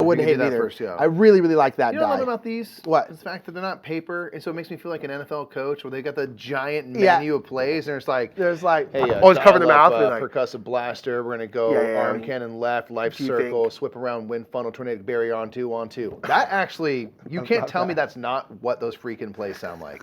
wouldn't hate it either. I really, really like that die. You know what I love about these? What? It's the fact that they're not paper, and so it makes me feel like an NFL coach where they got the giant menu of plays, and it's like, hey, always cover the mouth. Percussive blaster. We're gonna go arm cannon left, life circle, whip around, wind funnel, tornado barrier on two. That actually, you can't tell me that's not what those freaking plays sound like.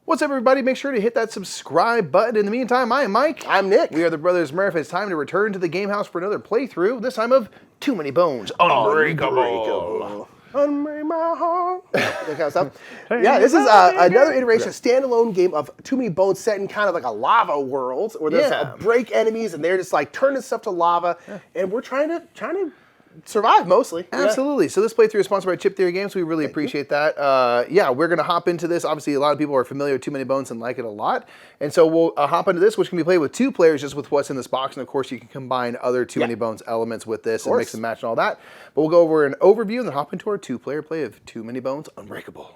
What's up, everybody? Make sure to hit that subscribe button. In the meantime, I am Mike. I'm Nick. We are the brothers Murph. It's time to return to the game house for another playthrough, this time of Too Many Bones. Unbreakable. Unbreak my heart. That kind of stuff. Yeah, this is another iteration, standalone game of Too Many Bones set in kind of like a lava world where there's break enemies and they're just like turning stuff to lava, and we're trying to survive mostly. Absolutely. So this playthrough is sponsored by Chip Theory Games. We really appreciate that. We're going to hop into this. Obviously, a lot of people are familiar with Too Many Bones and like it a lot. And so we'll hop into this, which can be played with 2 players just with what's in this box. And of course, you can combine other Too Many Bones elements with this and mix and match and all that. But we'll go over an overview and then hop into our 2-player play of Too Many Bones Unbreakable.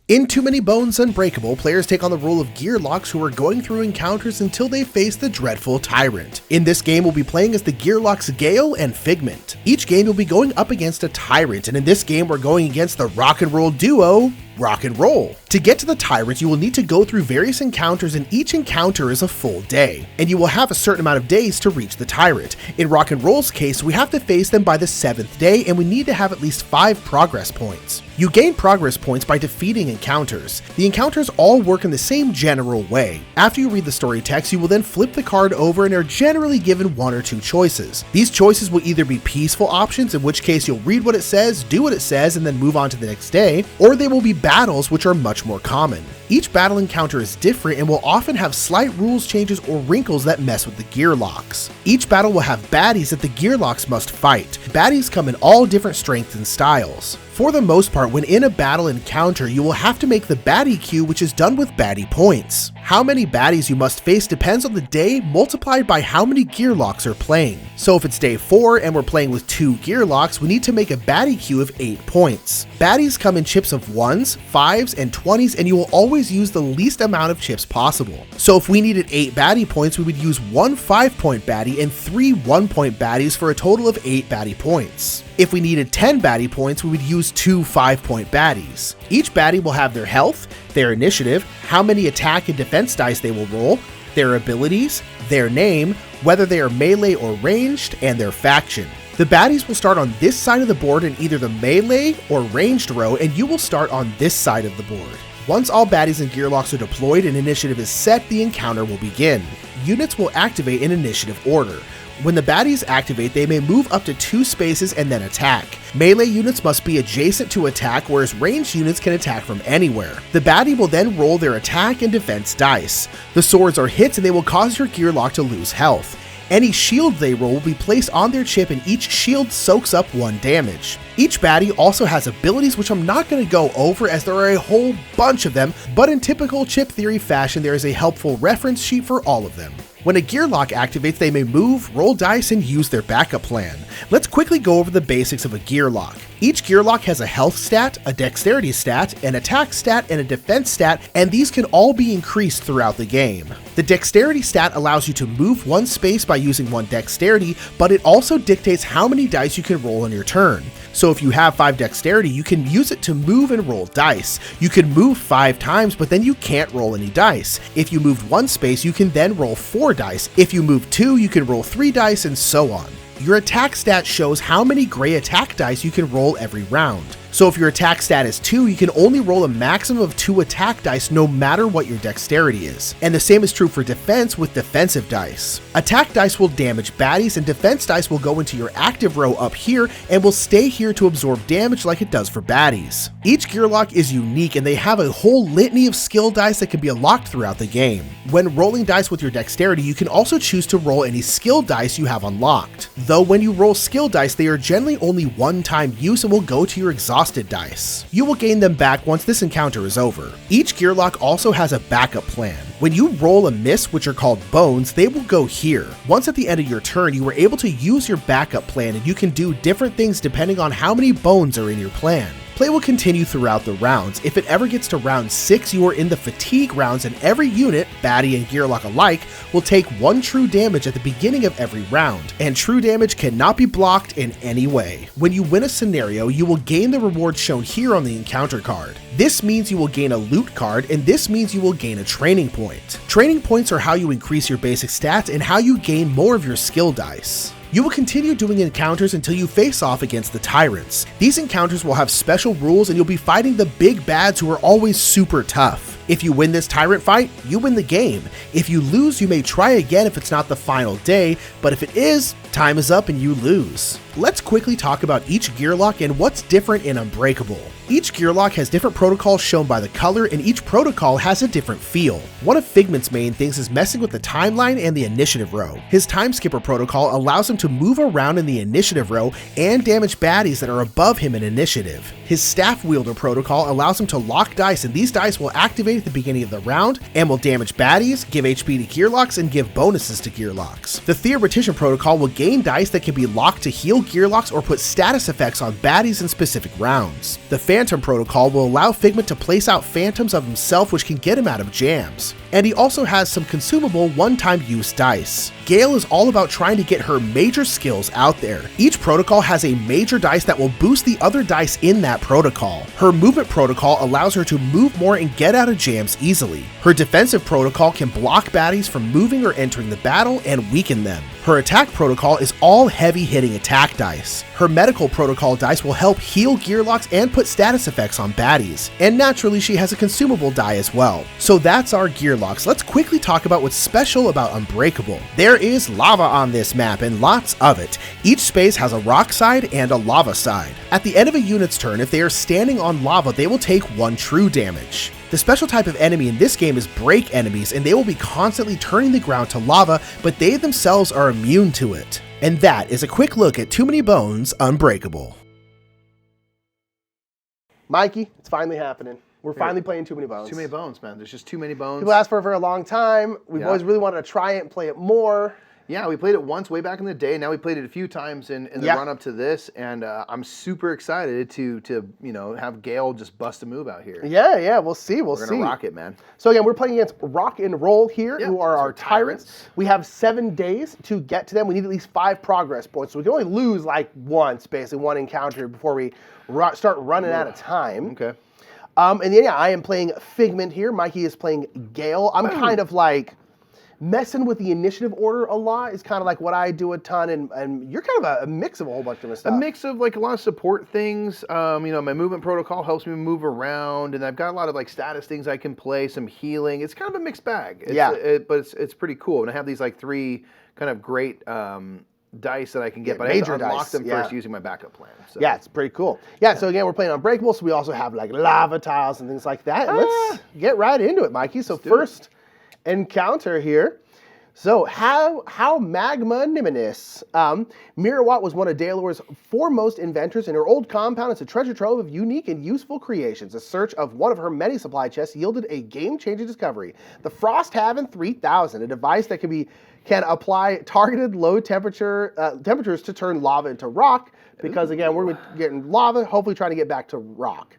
In Too Many Bones Unbreakable, players take on the role of Gearlocks who are going through encounters until they face the dreadful Tyrant. In this game, we'll be playing as the Gearlocks Gale and Figment. Each game you'll be going up against a Tyrant, and in this game we're going against the rock and roll duo, Rock and Roll. To get to the Tyrant, you will need to go through various encounters, and each encounter is a full day, and you will have a certain amount of days to reach the Tyrant. In Rock and Roll's case, we have to face them by the 7th day, and we need to have at least 5 progress points. You gain progress points by defeating encounters. The encounters all work in the same general way. After you read the story text, you will then flip the card over and are generally given 1 or 2 choices. These choices will either be peaceful options, in which case you'll read what it says, do what it says, and then move on to the next day, or they will be battles, which are much more common. Each battle encounter is different and will often have slight rules changes or wrinkles that mess with the Gearlocks. Each battle will have baddies that the Gearlocks must fight. Baddies come in all different strengths and styles. For the most part, when in a battle encounter, you will have to make the baddie queue, which is done with baddie points. How many baddies you must face depends on the day multiplied by how many Gearlocks are playing. So if it's day 4 and we're playing with 2 Gearlocks, we need to make a baddie queue of 8 points. Baddies come in chips of 1s, 5s, and 20s, and you will always use the least amount of chips possible. So if we needed 8 baddie points, we would use 1 5-point baddie and 3 1-point baddies for a total of 8 baddie points. If we needed 10 baddie points, we would use 2 5-point baddies. Each baddie will have their health, their initiative, how many attack and defense dice they will roll, their abilities, their name, whether they are melee or ranged, and their faction. The baddies will start on this side of the board in either the melee or ranged row, and you will start on this side of the board. Once all baddies and Gearlocks are deployed and initiative is set, the encounter will begin. Units will activate in initiative order. When the baddies activate, they may move up to 2 spaces and then attack. Melee units must be adjacent to attack, whereas ranged units can attack from anywhere. The baddie will then roll their attack and defense dice. The swords are hits and they will cause your Gearlock to lose health. Any shield they roll will be placed on their chip, and each shield soaks up 1 damage. Each baddie also has abilities, which I'm not going to go over as there are a whole bunch of them, but in typical Chip Theory fashion, there is a helpful reference sheet for all of them. When a Gearlock activates, they may move, roll dice, and use their backup plan. Let's quickly go over the basics of a Gearlock. Each Gearlock has a health stat, a dexterity stat, an attack stat, and a defense stat, and these can all be increased throughout the game. The dexterity stat allows you to move 1 space by using 1 dexterity, but it also dictates how many dice you can roll on your turn. So if you have 5 dexterity, you can use it to move and roll dice. You can move 5 times, but then you can't roll any dice. If you moved 1 space, you can then roll 4 dice. If you move 2, you can roll 3 dice, and so on. Your attack stat shows how many gray attack dice you can roll every round. So if your attack stat is 2, you can only roll a maximum of 2 attack dice no matter what your dexterity is. And the same is true for defense with defensive dice. Attack dice will damage baddies, and defense dice will go into your active row up here and will stay here to absorb damage like it does for baddies. Each Gearlock is unique, and they have a whole litany of skill dice that can be unlocked throughout the game. When rolling dice with your dexterity, you can also choose to roll any skill dice you have unlocked. Though when you roll skill dice, they are generally only one-time use and will go to your exhausted dice. You will gain them back once this encounter is over. Each Gearlock also has a backup plan. When you roll a miss, which are called bones, they will go here. Once at the end of your turn, you are able to use your backup plan, and you can do different things depending on how many bones are in your plan. Play will continue throughout the rounds. If it ever gets to round 6, you are in the fatigue rounds, and every unit, baddie and Gearlock alike, will take 1 true damage at the beginning of every round, and true damage cannot be blocked in any way. When you win a scenario, you will gain the reward shown here on the encounter card. This means you will gain a loot card, and this means you will gain a training point. Training points are how you increase your basic stats and how you gain more of your skill dice. You will continue doing encounters until you face off against the Tyrants. These encounters will have special rules and you'll be fighting the big bads who are always super tough. If you win this Tyrant fight, you win the game. If you lose, you may try again if it's not the final day, but if it is, time is up and you lose. Let's quickly talk about each Gearlock and what's different in Unbreakable. Each Gearlock has different protocols shown by the color, and each protocol has a different feel. One of Figment's main things is messing with the timeline and the initiative row. His Time Skipper protocol allows him to move around in the initiative row and damage baddies that are above him in initiative. His Staff Wielder protocol allows him to lock dice, and these dice will activate at the beginning of the round and will damage baddies, give HP to Gearlocks, and give bonuses to Gearlocks. The Theoretician protocol will gain dice that can be locked to heal Gearlocks or put status effects on baddies in specific rounds. The Phantom protocol will allow Figment to place out phantoms of himself, which can get him out of jams. And he also has some consumable one-time use dice. Gale is all about trying to get her major skills out there. Each protocol has a major dice that will boost the other dice in that protocol. Her movement protocol allows her to move more and get out of jams easily. Her defensive protocol can block baddies from moving or entering the battle and weaken them. Her attack protocol is all heavy hitting attack dice. Her medical protocol dice will help heal Gearlocks and put status effects on baddies. And naturally, she has a consumable die as well. So that's our Gearlocks. Let's quickly talk about what's special about Unbreakable. There is lava on this map, and lots of it. Each space has a rock side and a lava side. At the end of a unit's turn, if they are standing on lava, they will take 1 true damage. The special type of enemy in this game is break enemies, and they will be constantly turning the ground to lava, but they themselves are immune to it. And that is a quick look at Too Many Bones Unbreakable. Mikey, it's finally happening. We're finally playing Too Many Bones. Too many bones, man. There's just too many bones. People asked for it for a long time. We've always really wanted to try it and play it more. Yeah, we played it once way back in the day. Now we played it a few times in the run up to this, and I'm super excited to have Gale just bust a move out here. Yeah, we'll see. We're gonna rock it, man. So again, we're playing against Rock and Roll here, who are our Tyrants. We have 7 days to get to them. We need at least 5 progress points, so we can only lose like once, basically one encounter before we start running out of time. Okay. And then I am playing Figment here. Mikey is playing Gale. I'm kind of like messing with the initiative order a lot is kind of like what I do a ton, and you're kind of a mix of a whole bunch of different stuff. A mix of like a lot of support things. My movement protocol helps me move around, and I've got a lot of like status things I can play, some healing. It's kind of a mixed bag. But it's pretty cool. And I have these like 3 kind of great dice that I can get, but I have to unlock them first using my backup plan. So. Yeah, it's pretty cool. Yeah, so again, we're playing Unbreakable, so we also have like lava tiles and things like that. And let's get right into it, Mikey. So first encounter here. So how magnanimous. Mirawatt was one of Daelor's foremost inventors. In her old compound, it's a treasure trove of unique and useful creations. A search of one of her many supply chests yielded a game-changing discovery. The Frosthaven 3000, a device that can apply targeted low temperatures to turn lava into rock, because again, we're getting lava, hopefully trying to get back to rock.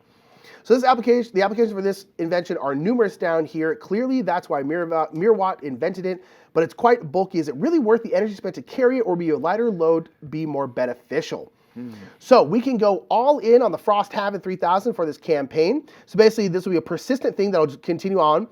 So the applications for this invention are numerous down here. Clearly, that's why Mirawatt invented it, but it's quite bulky. Is it really worth the energy spent to carry it, or be a lighter load be more beneficial? So we can go all in on the Frosthaven 3000 for this campaign. So basically, this will be a persistent thing that will continue on.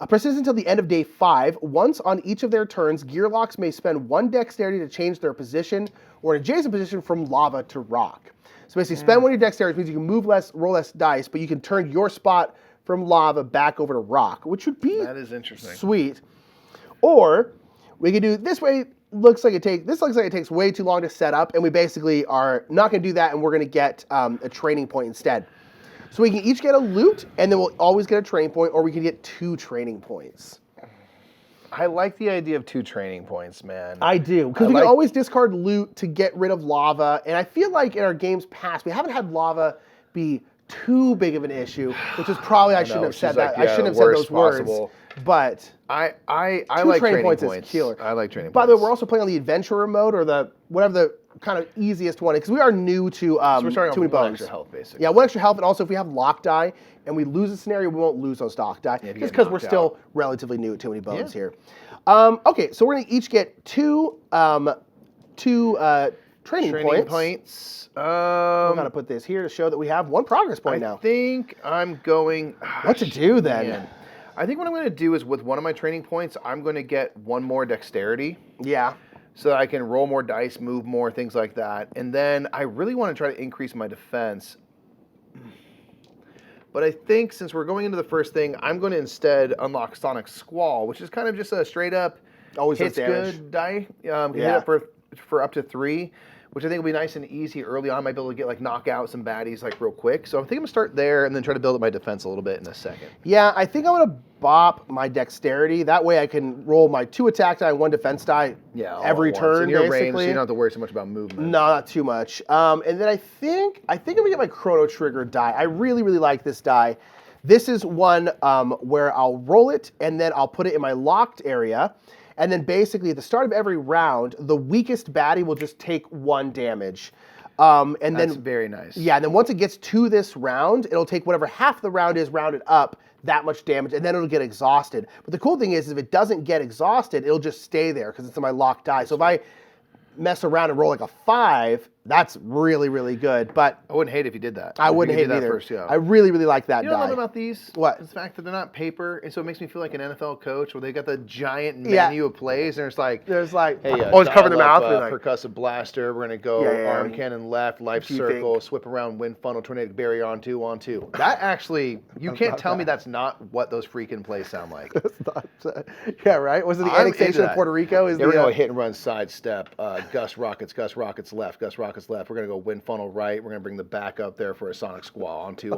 Persistent until the end of day 5. Once on each of their turns, Gearlocks may spend 1 dexterity to change their position or an adjacent position from lava to rock. So basically, spend 1 of your dexterity, which means you can move less, roll less dice, but you can turn your spot from lava back over to rock, which would be sweet. Or we could do this way. This looks like it takes way too long to set up, and we basically are not going to do that, and we're going to get a training point instead. So we can each get a loot, and then we'll always get a training point, or we can get 2 training points. I like the idea of 2 training points, man. I do, because we can always discard loot to get rid of lava, and I feel like in our games past, we haven't had lava be too big of an issue, which is probably, I shouldn't have said that. I shouldn't have said those words. But I like training points. Is killer. I like training points. By the way, we're also playing on the adventurer mode, or whatever the kind of easiest one, because we are new to So we're starting Too Many with one Bones. extra health, basically. Yeah, one extra health, and also if we have lock die and we lose a scenario, we won't lose those lock die, if you just get because we're knocked still relatively new at Too Many Bones Yeah. here. Okay, so we're going to each get two training points. We're going to put this here to show that we have one progress point now. I think I'm going... What to do then? Man. I think what I'm going to do is with one of my training points, I'm going to get one more dexterity. Yeah. So that I can roll more dice, move more, things like that. And then I really want to try to increase my defense. But I think since we're going into the first thing, I'm going to instead unlock Sonic Squall, which is kind of just a straight up Always hits does damage. good die. Can hit it for up to 3, which I think will be nice and easy early on. I might be able to get like knock out some baddies like real quick. So I think I'm gonna start there and then try to build up my defense a little bit in a second. Yeah, I think I'm gonna bop my dexterity. That way I can roll my 2 attack die and 1 defense die every turn. In your basically. range, so you don't have to worry so much about movement. No, not too much. And then I think I'm gonna get my Chrono Trigger die. I really, really like this die. This is one where I'll roll it and then I'll put it in my locked area. And then basically at the start of every round, the weakest baddie will just take 1 damage. And That's then very nice. Yeah, and then once it gets to this round, it'll take whatever half the round is rounded up, that much damage, and then it'll get exhausted. But the cool thing is if it doesn't get exhausted, it'll just stay there because it's in my locked die. So if I mess around and roll like a 5, that's really, really good. But I wouldn't hate it if you did that. I wouldn't hate it either. First, yeah. I really, really like that You know what I die. love about these? What? It's the fact that they're not paper, and so it makes me feel like an NFL coach where they got the giant menu of plays, and it's like, there's like, hey, always cover their mouth. Percussive blaster. We're gonna go arm cannon left, life circle, swip around, wind funnel, tornadic barrier on 2. That actually, you can't tell me that's not what those freaking plays sound like. Yeah, right. Was it the annexation of Puerto Rico? We're gonna go hit and run sidestep, Gus rockets left, Gus rockets left. We're gonna go wind funnel right. We're gonna bring the back up there for a Sonic Squall on 2. So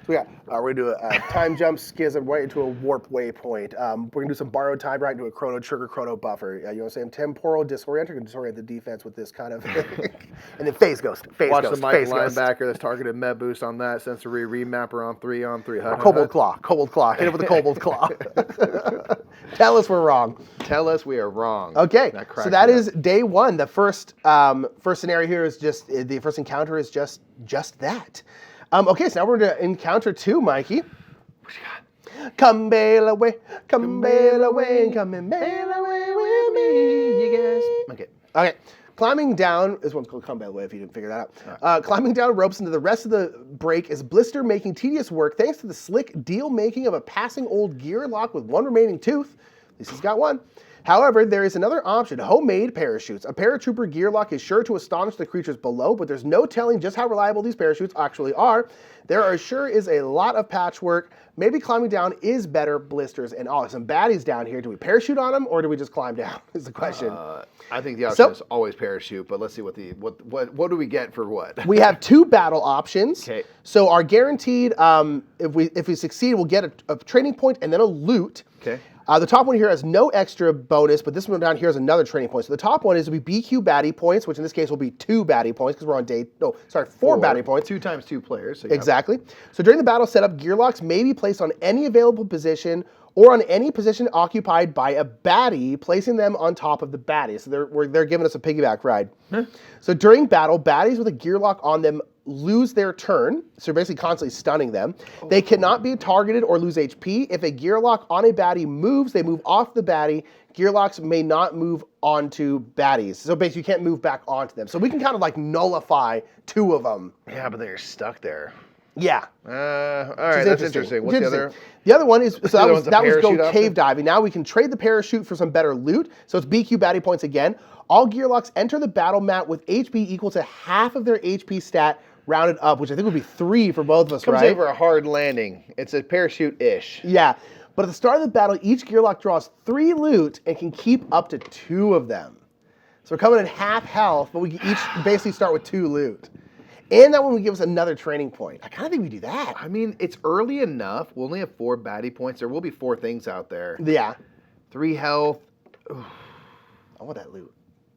we're gonna do a time jump schism right into a warp waypoint. We're gonna do some borrowed time right into a Chrono Trigger, Chrono Buffer. You know what I'm saying? Temporal disorient. We're gonna disorient the defense with this kind of and then phase ghost. Watch the Mike linebacker that's targeted med boost on that. Sensory remapper on 3. Kobold Claw. Hit it with the Kobold Claw. Tell us we're wrong. Tell us we are wrong. Okay, so that is day 1. The first scenario here is just, the first encounter is just that. Okay, so now we're going to encounter 2, Mikey. What you got? Come bail away, and come and bail away with me, you guys. Okay. Climbing down, this one's called Come Bail Away if you didn't figure that out. Climbing down ropes into the rest of the break is Blister making tedious work thanks to the slick deal making of a passing old Gearlock with 1 remaining tooth. At least he's got 1. However, there is another option, homemade parachutes. A paratrooper Gearlock is sure to astonish the creatures below, but there's no telling just how reliable these parachutes actually are. There sure is a lot of patchwork. Maybe climbing down is better, blisters and all. Some baddies down here. Do we parachute on them or do we just climb down is the question. I think the option is always parachute, but let's see what do we get for what? We have 2 battle options. Okay. So our guaranteed, if we succeed, we'll get a training point and then a loot. Okay. The top one here has no extra bonus, but this one down here is another training point. So the top one will be BQ baddie points, which in this case will be 2 baddie points because we're on 4 baddie points. 2 times 2 players. So Exactly. So during the battle setup, Gearlocks may be placed on any available position or on any position occupied by a baddie, placing them on top of the baddie. So they're giving us a piggyback ride. So during battle, baddies with a Gearlock on them lose their turn, so you're basically constantly stunning them. They cannot be targeted or lose HP. If a Gearlock on a baddie moves, they move off the baddie. Gearlocks may not move onto baddies. So basically you can't move back onto them. So we can kind of like nullify 2 of them. Yeah, but they're stuck there. Yeah. All right, that's interesting. What's the other? The other one is, so that was go option? cave diving. Now we can trade the parachute for some better loot. So it's BQ baddie points again. All Gearlocks enter the battle mat with HP equal to half of their HP stat rounded up, which I think would be 3 for both of us, Comes right? in for a hard landing. It's a parachute-ish. Yeah. But at the start of the battle, each Gearlock draws 3 loot and can keep up to 2 of them. So we're coming in half health, but we can each basically start with 2 loot. And that one would give us another training point. I kind of think we do that. I mean, it's early enough. We'll only have 4 baddie points. There will be 4 things out there. Yeah. 3 health. I want that loot.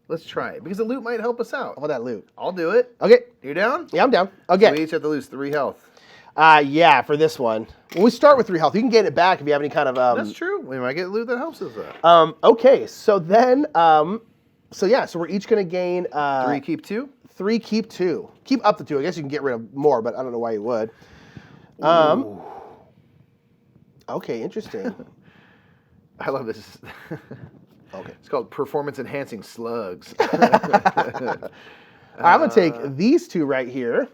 Let's try it, because the loot might help us out. I want that loot. I'll do it. Okay. You down? Yeah, I'm down. Okay. So we each have to lose 3 health. Yeah, for this one. Well, we start with 3 health. You can get it back if you have any kind of... That's true. We might get loot that helps us out. Okay, so then So yeah, so we're each going to gain 3, keep 2. 3, keep 2. Keep up to 2. I guess you can get rid of more, but I don't know why you would. Okay, interesting. I love this. Okay. It's called performance enhancing slugs. I'm going to take these 2 right here.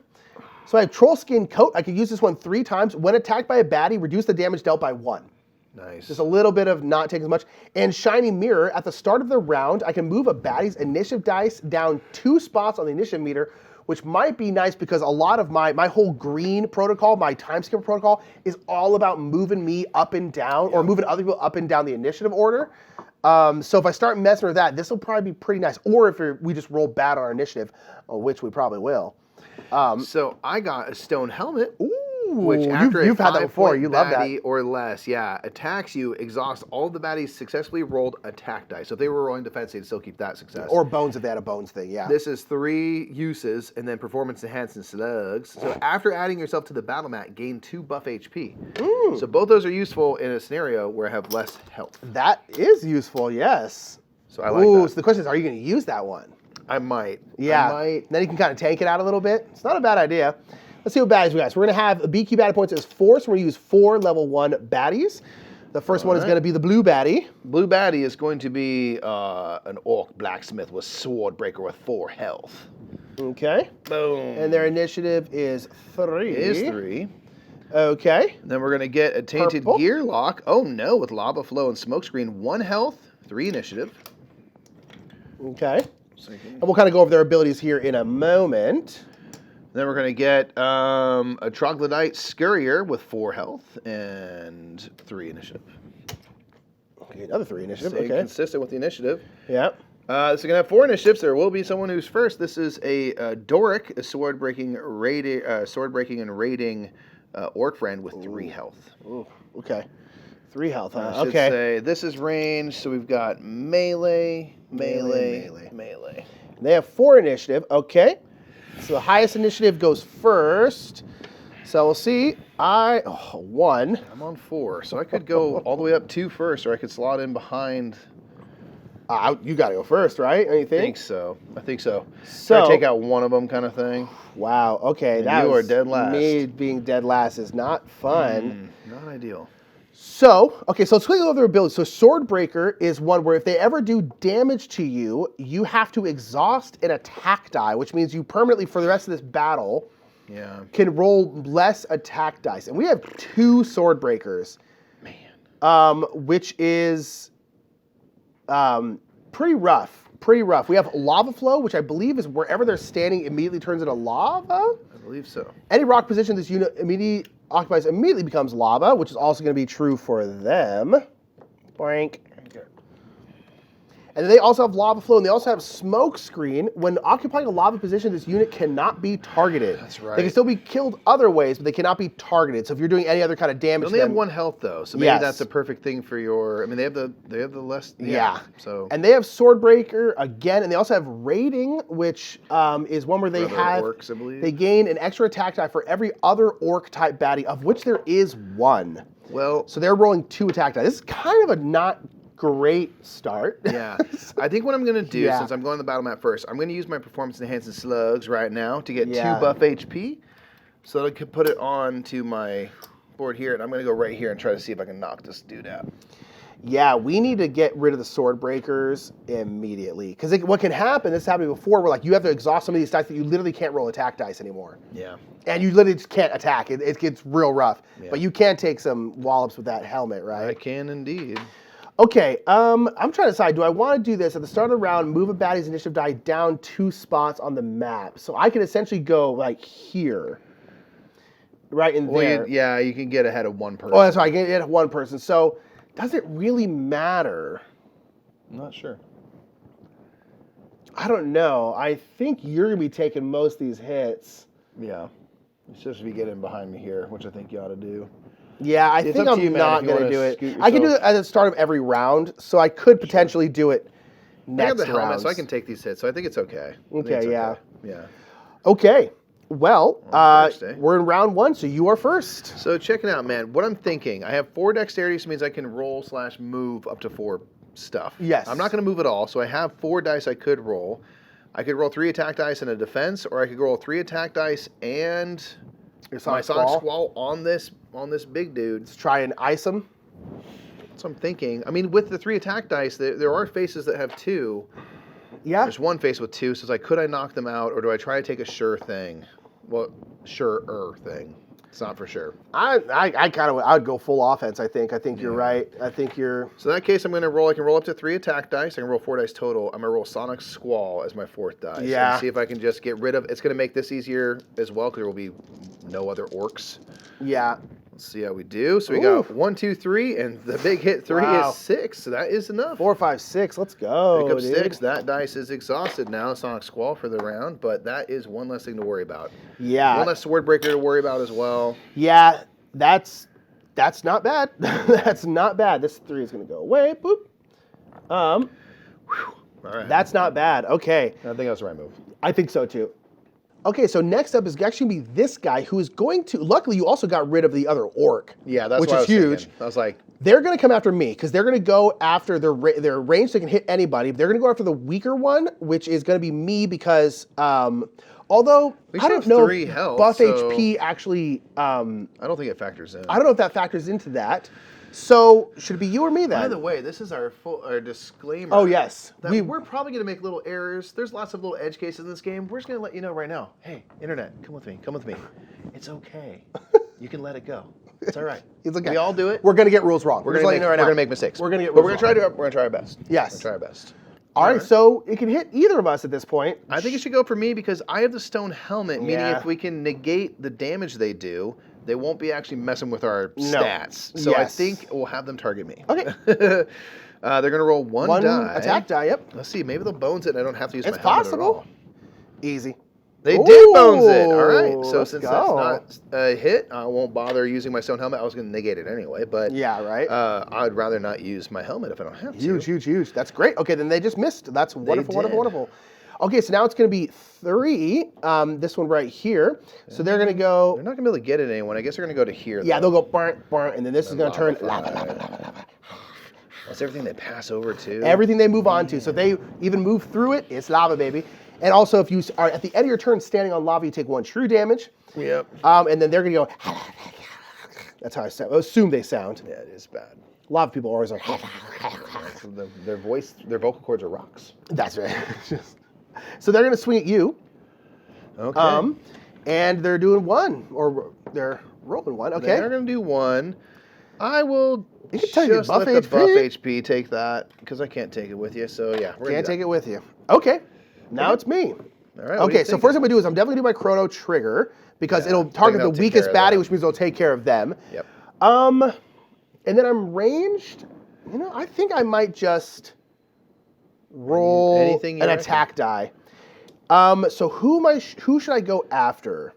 So I have Troll Skin Coat. I can use this one 3 times. When attacked by a baddie, reduce the damage dealt by 1. Nice. Just a little bit of not taking as much. And Shiny Mirror, at the start of the round, I can move a baddie's initiative dice down 2 spots on the initiative meter, which might be nice because a lot of my whole green protocol, my time skipper protocol, is all about moving me up and down or moving other people up and down the initiative order. So if I start messing with that, this will probably be pretty nice. Or if we just roll bad on our initiative, which we probably will. So I got a stone helmet. Ooh, Which after you've had that before. You love that. baddie or less, attacks you, exhausts all the baddies successfully rolled attack dice. So if they were rolling defense, they'd still keep that success. Or bones if they had a bones thing, yeah. This is 3 uses, and then performance enhancing slugs. So after adding yourself to the battle mat, gain 2 buff HP. So both those are useful in a scenario where I have less health. That is useful, yes. So I like that. So the question is, are you going to use that one? I might. Yeah. I might. Then you can kind of tank it out a little bit. It's not a bad idea. Let's see what baddies we got. So we're going to have BQ baddie points as 4, so we're going to use 4 level 1 baddies. The first one is going to be the blue baddie. Blue baddie is going to be an orc blacksmith with sword breaker with 4 health. Okay. Boom. And their initiative is 3. It is 3. Okay. And then we're going to get a tainted Purple. Gearlock. Oh no, with lava flow and smokescreen, 1 health, 3 initiative. Okay. And we'll kind of go over their abilities here in a moment. Then we're going to get a troglodyte scurrier with 4 health and 3 initiative. Okay, another 3 initiative. Stay Okay. consistent with the initiative. Yep. This is going to have 4 initiatives. There will be someone who's first. This is a Doric, a sword breaking and raiding orc friend with 3 health. Ooh, okay. 3 health, huh? I should Okay. say this is range, so we've got melee. They have 4 initiative. Okay. So the highest initiative goes first. So we'll see. 1. I'm on 4, so I could go all the way up 2 first, or I could slot in behind. You got to go first, right? Don't you I think think? so. I think so. So- Try to take out one of them, kind of thing. Wow. Okay. And That you are was- dead last. Me being dead last is not fun. Not ideal. So, okay, so let's quickly go over their abilities. So Swordbreaker is one where if they ever do damage to you, you have to exhaust an attack die, which means you permanently, for the rest of this battle, can roll less attack dice. And we have 2 Swordbreakers. Man. Which is pretty rough. We have Lava Flow, which I believe is wherever they're standing immediately turns into lava. I believe so. Any rock position this unit occupies immediately becomes lava, which is also going to be true for them. Boink. And then they also have Lava Flow, and they also have Smoke Screen. When occupying a lava position, this unit cannot be targeted. That's right. They can still be killed other ways, but they cannot be targeted. So if you're doing any other kind of damage, They have 1 health though, so maybe Yes. that's a perfect thing for your. I mean, they have the less. Yeah. So. And they have Swordbreaker again, and they also have Raiding, which is one where they For other have orcs, I believe. they gain an extra attack die for every other orc type baddie, of which there is 1. Well. So they're rolling 2 attack die. This is kind of a not great start. Yeah. I think what I'm going to do, Yeah. since I'm going to the battle map first, I'm going to use my performance enhancing slugs right now to get 2 Yeah. buff HP. So I could put it on to my board here, and I'm going to go right here and try to see if I can knock this dude out. Yeah, we need to get rid of the sword breakers immediately. Because what can happen, this happened before, where like you have to exhaust some of these dice that you literally can't roll attack dice anymore. Yeah. And you literally just can't attack. It gets real rough. Yeah. But you can take some wallops with that helmet, right? I can indeed. Okay, I'm trying to decide, do I want to do this at the start of the round, move a baddie's initiative die down 2 spots on the map? So I can essentially go like here, right in there. You can get ahead of 1 person. Oh, that's right, I can get 1 person. So does it really matter? I'm not sure. I don't know. I think you're going to be taking most of these hits. Yeah. It's just if you get in behind me here, which I think you ought to do. Yeah, I It's think up to you, I'm man, not if you going to wanna do it. scoot I can do yourself. it at the start of every round, so I could potentially do it I next have the helmet, round. so I can take these hits, so I think it's okay. I think Okay, it's yeah. Yeah. Okay, well, first, eh? we're in round 1, so you are first. So check it out, man. What I'm thinking, I have 4 dexterity, so means I can roll/move up to 4 stuff. Yes. I'm not going to move at all, so I have 4 dice I could roll. I could roll 3 attack dice and a defense, or I could roll 3 attack dice and my Sonic Squall on this big dude. Let's try and ice him. That's what I'm thinking. I mean, with the 3 attack dice, there are faces that have 2. Yeah. There's one face with 2, so it's like, could I knock them out, or do I try to take a sure thing? Well, surer thing. It's not for sure. I would go full offense, I think. I think you're right. I think you're... So in that case, I'm going to roll. I can roll up to 3 attack dice. I can roll 4 dice total. I'm going to roll Sonic Squall as my 4th dice. Yeah. And see if I can just get rid of... It's going to make this easier as well, because there will be no other orcs. Yeah. Let's see how we do. So we got 1, 2, 3, and the big hit 3 is 6. So that is enough. 4, 5, 6. Let's go, Pick up dude. 6. That dice is exhausted now. Sonic Squall for the round, but that is one less thing to worry about. Yeah. One less Sword Breaker to worry about as well. Yeah, that's not bad. That's not bad. This 3 is going to go away. Boop. All right. That's not bad. Okay. I think that's the right move. I think so too. Okay, so next up is actually going to be this guy who is going to... Luckily, you also got rid of the other orc. Yeah, that's which what is I was huge. thinking. I was like... They're going to come after me because they're going to go after their range. They can hit anybody. They're going to go after the weaker one, which is going to be me because... although, I don't know if health, buff so HP actually... I don't think it factors in. I don't know if that factors into that. So, should it be you or me then? By the way, this is our disclaimer. Oh, yes. We're probably going to make little errors. There's lots of little edge cases in this game. We're just going to let you know right now. Hey, Internet, come with me. Come with me. It's okay. You can let it go. It's all right. It's okay. We all do it. We're going to get rules wrong. We're going to make mistakes. We're going to get But rules we're wrong. going to try our best. Yes. We're going to try our best. All right, so it can hit either of us at this point. I think it should go for me because I have the stone helmet, meaning if we can negate the damage they do, they won't be actually messing with our stats. So I think we'll have them target me. Okay. They're going to roll one die. Attack die, yep. Let's see, maybe they'll bones it and I don't have to use my It's helmet possible. at all. Easy. They did bones it. All right. So let's since go. that's not a hit, I won't bother using my stone helmet. I was going to negate it anyway, but Yeah, right. I'd rather not use my helmet if I don't have to. Huge. That's great. Okay, then they just missed. That's wonderful. did. Okay, so now it's going to be 3. This one right here. So they're going to go. They're not going to be able to get at anyone. I guess they're going to go to here. Yeah, though. they'll go burn, and then this is going to turn lava. lava. That's everything they pass over to. Everything they move on to. So they even move through it, it's lava, baby. And also, if you are at the end of your turn standing on lava, you take 1 true damage. Yep. And then they're going to go. That's how I assume they sound. Yeah, it is bad. A lot of people are always like. Their vocal cords are rocks. That's right. So they're going to swing at you. Okay. And they're doing 1, or they're rolling 1. Okay. They're going to do 1. I will You can tell you just buff let the HP. buff HP take that, because I can't take it with you. So yeah, we're Can't take it with you. Okay. Now it's me. All right. Okay, so first I'm going to do is I'm definitely going to do my Chrono Trigger, because it'll target the that'll take weakest care of baddie, that. which means it'll take care of them. Yep. And then I'm ranged. You know, I think I might just roll Anything you an reckon? attack die. So who should I go after?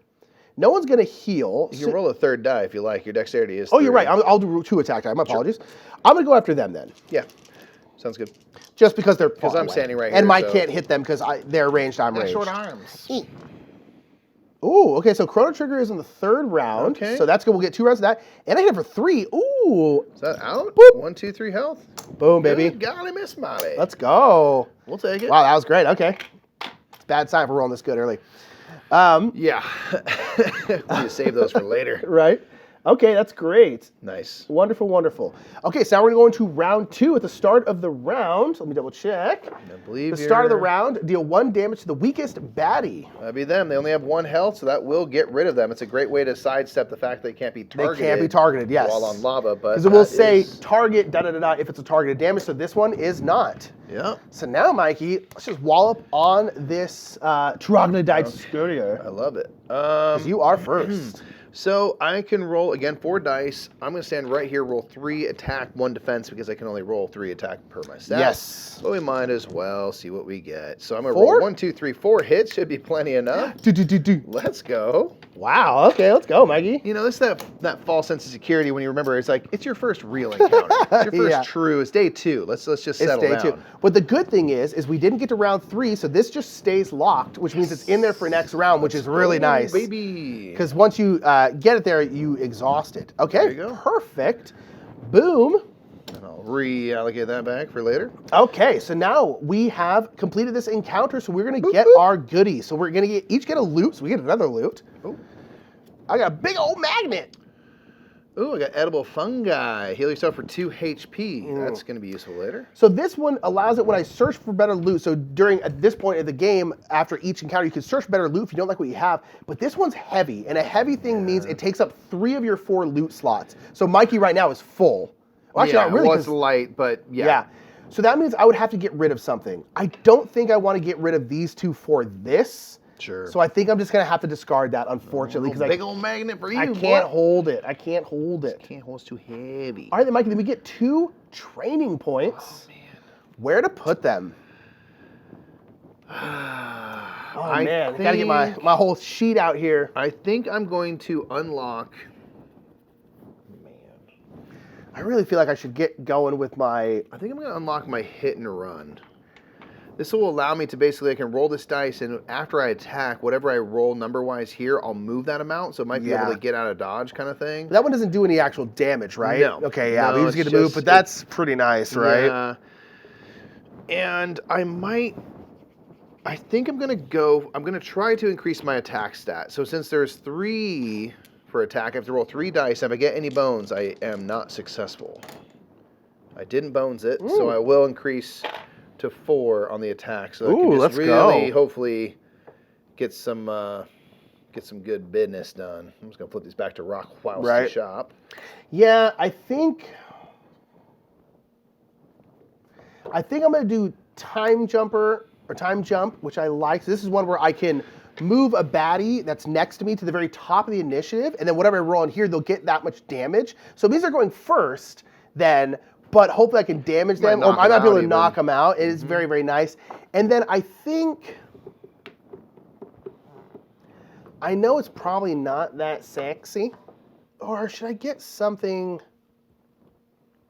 No one's going to heal. You can roll a 3rd die if you like. Your dexterity is. Oh, you're 3. right. I'll do 2 attack die. My apologies. I'm going to go after them then. Yeah. Sounds good. Just because they're Because far I'm away. standing right And here, Mike so- can't hit them because they're ranged, I'm ranged. Short arms. Ooh, okay, so Chrono Trigger is in the 3rd round. Okay. So that's good. We'll get 2 rounds of that. And I hit it for 3. Ooh. Is that out? Boop. 1, 2, 3 health. Boom, baby. Good golly, Miss Molly. Let's go. We'll take it. Wow, that was great. Okay. It's a bad sign for rolling this good early. Yeah. We need to save those for later. Right? Okay, that's great. Nice. Wonderful, wonderful. Okay, so now we're going to go into round 2 at the start of the round. Let me double check. I believe The start of the round, deal 1 damage to the weakest baddie. That'd be them. They only have 1 health, so that will get rid of them. It's a great way to sidestep the fact they can't be targeted. They can't be targeted, yes. While on lava, but Because it will that say is- target, da-da-da-da, if it's a targeted damage, so this one is not. Yeah. So now, Mikey, let's just wallop on this troglodyte scurrier. I love it. Because you are first. So I can roll, again, 4 dice. I'm going to stand right here, roll 3 attack, 1 defense, because I can only roll 3 attack per my stat. Yes. But we might as well see what we get. So I'm going to 4? roll 1, 2, 3, 4 hits. Should be plenty enough. Do. Let's go. Wow, okay, let's go, Mikey. You know, this that false sense of security when you remember it's like it's your first real encounter. It's your first Yeah. true. It's day 2. Let's just It's settle day down. 2. But the good thing is we didn't get to round 3, so this just stays locked, which means it's in there for next round, which is really Oh, nice. baby. Because once you get it there, you exhaust it. Okay, There you go. perfect. Boom. And I'll reallocate that back for later. Okay, so now we have completed this encounter, so we're going to get our goodies. So we're going to each get a loot, so we get another loot. Oh. I got a big old magnet. Ooh, I got edible fungi. Heal yourself for 2 HP. That's going to be useful later. So this one allows it when I search for better loot. So at this point in the game, after each encounter, you can search for better loot if you don't like what you have. But this one's heavy, and a heavy thing means it takes up 3 of your 4 loot slots. So Mikey right now is full. Well, actually, not really. Well, it's light, but yeah. Yeah. So that means I would have to get rid of something. I don't think I want to get rid of these 2 for this. Sure. So I think I'm just going to have to discard that, unfortunately. Because big old magnet for you, I can't hold it. I can't hold it. Can't hold, it's too heavy. All right, then, Mikey, then we get 2 training points. Oh, man. Where to put them? Oh, man. I got to get my whole sheet out here. I think I'm going to unlock... I really feel like I should get going with my... I think I'm going to unlock my hit and run. This will allow me to basically, I can roll this dice, and after I attack, whatever I roll number-wise here, I'll move that amount, so it might be able to get out of dodge kind of thing. That one doesn't do any actual damage, right? No. Okay, yeah, No, we just get to move, but that's pretty nice, right? Yeah. And I think I'm going to try to increase my attack stat. So since there's 3 for attack, I have to roll 3 dice. If I get any bones, I am not successful. I didn't bones it, so I will increase to 4 on the attack, so I can just really, hopefully, get some good business done. I'm just gonna flip these back to rock whilst to shop. Yeah, I think I'm gonna do time jump, which I like. So this is one where I can move a baddie that's next to me to the very top of the initiative, and then whatever I roll in here, they'll get that much damage. So it means they're going first, then. But hopefully I can damage them, or I might be able to knock them out. It is very, very nice. And then I think, I know it's probably not that sexy, or should I get something?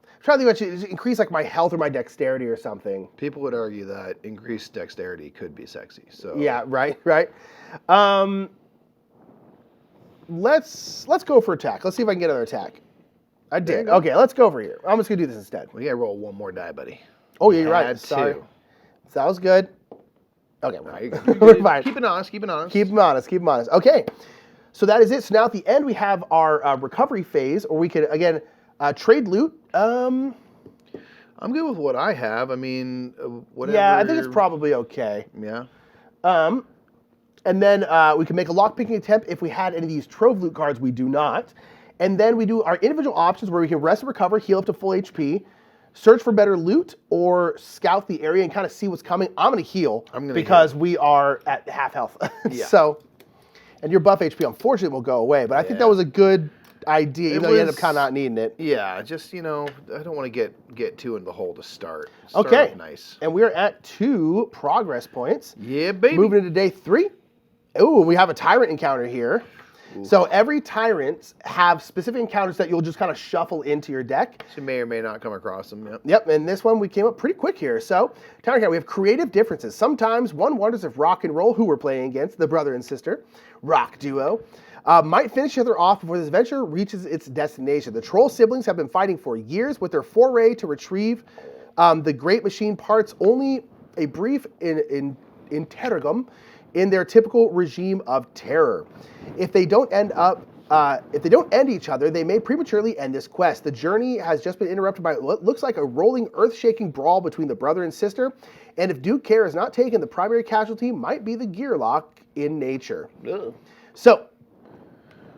I'm trying to think about increase like my health or my dexterity or something. People would argue that increased dexterity could be sexy. So yeah, right. Let's go for attack. Let's see if I can get another attack. I did. Okay, let's go over here. I'm just going to do this instead. We got to roll 1 more die, buddy. Oh, yeah, you're right. Sorry. 2. So that was good. Okay, we're fine. Keep it honest. Keep them honest. Okay, so that is it. So now at the end, we have our recovery phase, or we could, again, trade loot. I'm good with what I have. I mean, whatever. Yeah, I think it's probably okay. Yeah. And then we can make a lockpicking attempt if we had any of these trove loot cards. We do not. And then we do our individual options where we can rest and recover, heal up to full HP, search for better loot, or scout the area and kind of see what's coming. I'm going to heal because we are at half health. Yeah. So, and your buff HP, unfortunately, will go away. But I think that was a good idea, even though you end up kind of not needing it. Yeah, just, I don't want to get too in the hole to start. Okay. Nice. And we are at 2 progress points. Yeah, baby. Moving into day 3. Ooh, we have a Tyrant encounter here. Ooh. So every Tyrant have specific encounters that you'll just kind of shuffle into your deck. So you may or may not come across them. Yep, and this one we came up pretty quick here. So, Tyrant, we have creative differences. Sometimes one wonders if Rock and Roll, who we're playing against, the brother and sister, Rock duo, might finish each other off before this adventure reaches its destination. The Troll siblings have been fighting for years with their foray to retrieve the Great Machine parts, only a brief interregnum in their typical regime of terror. If they don't end each other, they may prematurely end this quest. The journey has just been interrupted by what looks like a rolling, earth-shaking brawl between the brother and sister, and if due care is not taken, the primary casualty might be the Gearlock in nature. Ugh. So,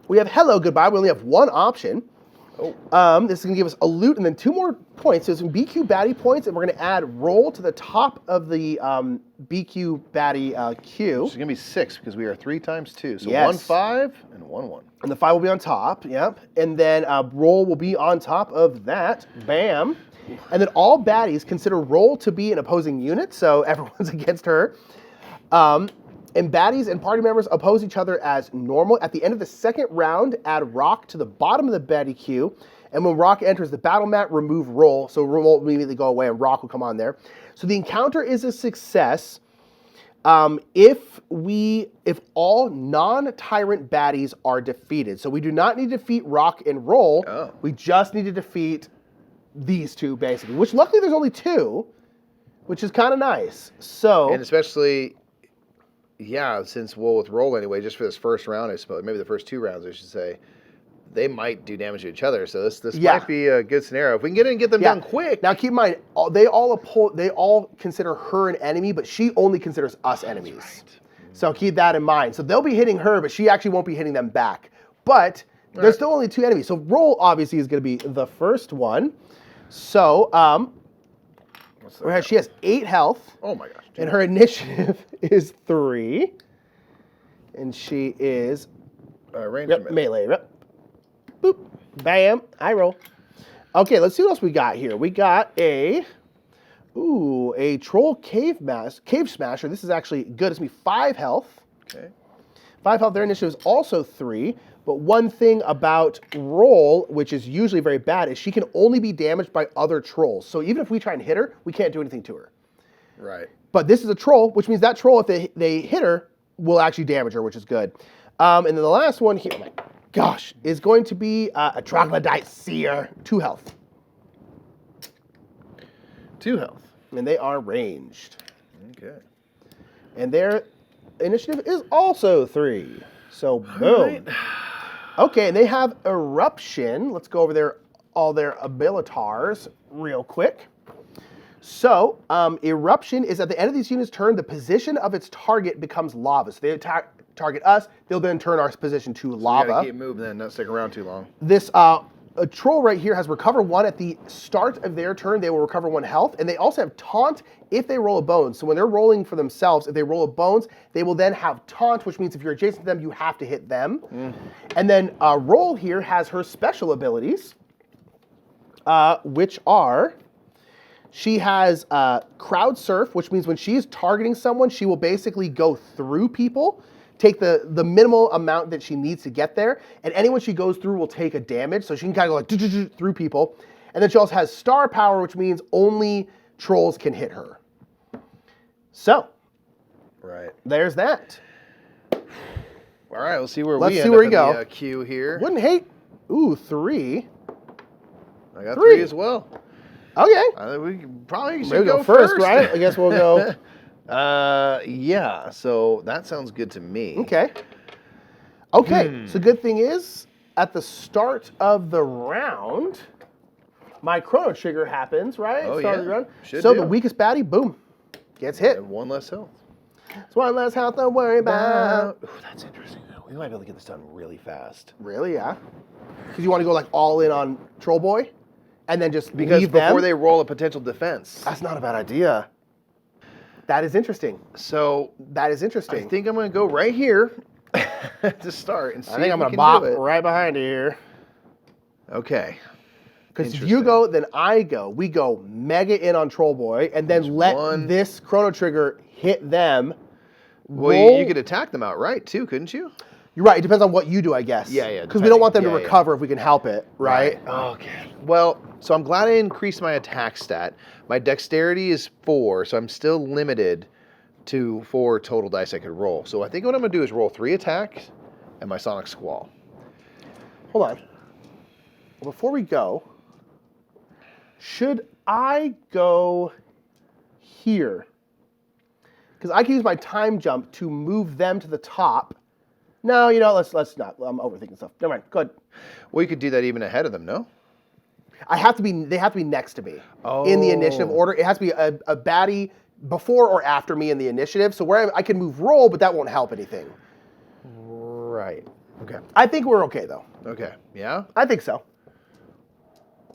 we have hello, goodbye. We only have 1 option. This is going to give us a loot and then 2 more points. So it's some BQ baddie points, and we're going to add roll to the top of the BQ baddie queue. Which is going to be 6 because we are 3 times 2. So yes. 1 5 and 1 1. And the 5 will be on top, yep. And then roll will be on top of that. Bam. And then all baddies consider roll to be an opposing unit, so everyone's against her. And baddies and party members oppose each other as normal. At the end of the second round, add Rock to the bottom of the baddie queue. And when Rock enters the battle mat, remove roll. So roll will immediately go away and Rock will come on there. So the encounter is a success if all non-tyrant baddies are defeated. So we do not need to defeat Rock and Roll. Oh. We just need to defeat these two, basically. Which, luckily, there's only 2, which is kind of nice. So, and especially, since we'll with roll anyway, just for this first round, I suppose, maybe the first 2 rounds, I should say, they might do damage to each other. So this might be a good scenario. If we can get in and get them done quick. Now, keep in mind, they all consider her an enemy, but she only considers us enemies. Right. So keep that in mind. So they'll be hitting her, but she actually won't be hitting them back. But there's still only 2 enemies. So roll, obviously, is going to be the first one. So, she has 8 health. Oh, my gosh. And her initiative is 3. And she is... melee. Yep. Boop. Bam. I roll. Okay, let's see what else we got here. We got a troll cave smasher. This is actually good. It's going to be 5 health. Okay. 5 health. Their initiative is also 3. But one thing about roll, which is usually very bad, is she can only be damaged by other trolls. So even if we try and hit her, we can't do anything to her. Right. But this is a troll, which means that troll, if they hit her, will actually damage her, which is good. And then the last one here, gosh, is going to be a troglodyte seer, 2 health. 2 health. And they are ranged. Okay. And their initiative is also 3. So, boom. Right. Okay, and they have Eruption. Let's go over all their abilitars real quick. So, Eruption is at the end of these units' turn, the position of its target becomes lava. So they target us, they'll then turn our position to lava. You gotta keep moving then, not stick around too long. This a troll right here has recover 1 at the start of their turn. They will recover 1 health, and they also have taunt if they roll a bones. So when they're rolling for themselves, if they roll a bones, they will then have taunt, which means if you're adjacent to them, you have to hit them. And then roll here has her special abilities, which are, she has crowd surf, which means when she's targeting someone, she will basically go through people, take the minimal amount that she needs to get there, and anyone she goes through will take a damage, so she can kind of go like through people. And then she also has star power, which means only trolls can hit her. So, there's that. All right, let's see where we end up in the queue here. Wouldn't hate, 3. I got 3 as well. Okay. We probably should Maybe go first, right? I guess we'll go. Yeah, so that sounds good to me. Okay. So good thing is, at the start of the round, my chrono trigger happens, right? Oh, Start of the round. Should so do. the weakest baddie, boom, gets hit. And 1 less health. It's 1 less health to worry about. Ooh, that's interesting. We might be able to get this done really fast. Really, yeah? Because you want to go like all in on Troll Boy? And then just because leave before them? they roll a potential defense. That's not a bad idea. That is interesting. So that is interesting. I think I'm going to go right here to start and see. I think I'm going to bop right behind you here. Okay. Because if you go, then I go. We go mega in on Troll Boy, and then let this chrono trigger hit them. Well, you could attack them outright too, couldn't you? You're right. It depends on what you do, I guess. Yeah. Because we don't want them to recover if we can help it, right? Okay. Well, so I'm glad I increased my attack stat. My dexterity is 4, so I'm still limited to 4 total dice I could roll. So I think what I'm going to do is roll 3 attacks and my Sonic Squall. Hold on. Well, before we go, should I go here? Because I can use my time jump to move them to the top. No, let's not. I'm overthinking stuff. Never mind. Go ahead. Well, you could do that even ahead of them, no? They have to be next to me in the initiative order. It has to be a baddie before or after me in the initiative. So where I can move roll, but that won't help anything. Right. Okay. I think we're okay, though. Okay. Yeah? I think so.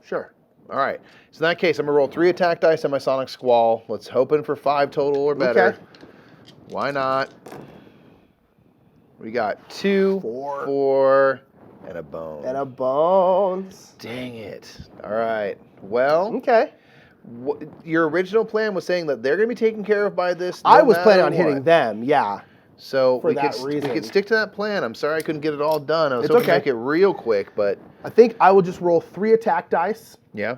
Sure. All right. So in that case, I'm going to roll 3 attack dice on my Sonic Squall. Let's hoping for 5 total or better. Okay. Why not? We got 2, 4, and a bone. And a bones. Dang it. All right. Well. Okay. Your original plan was saying that they're going to be taken care of by this. I was planning on hitting them, yeah. So for that reason. We could stick to that plan. I'm sorry I couldn't get it all done. I was hoping to make it real quick, but. I think I will just roll 3 attack dice. Yeah.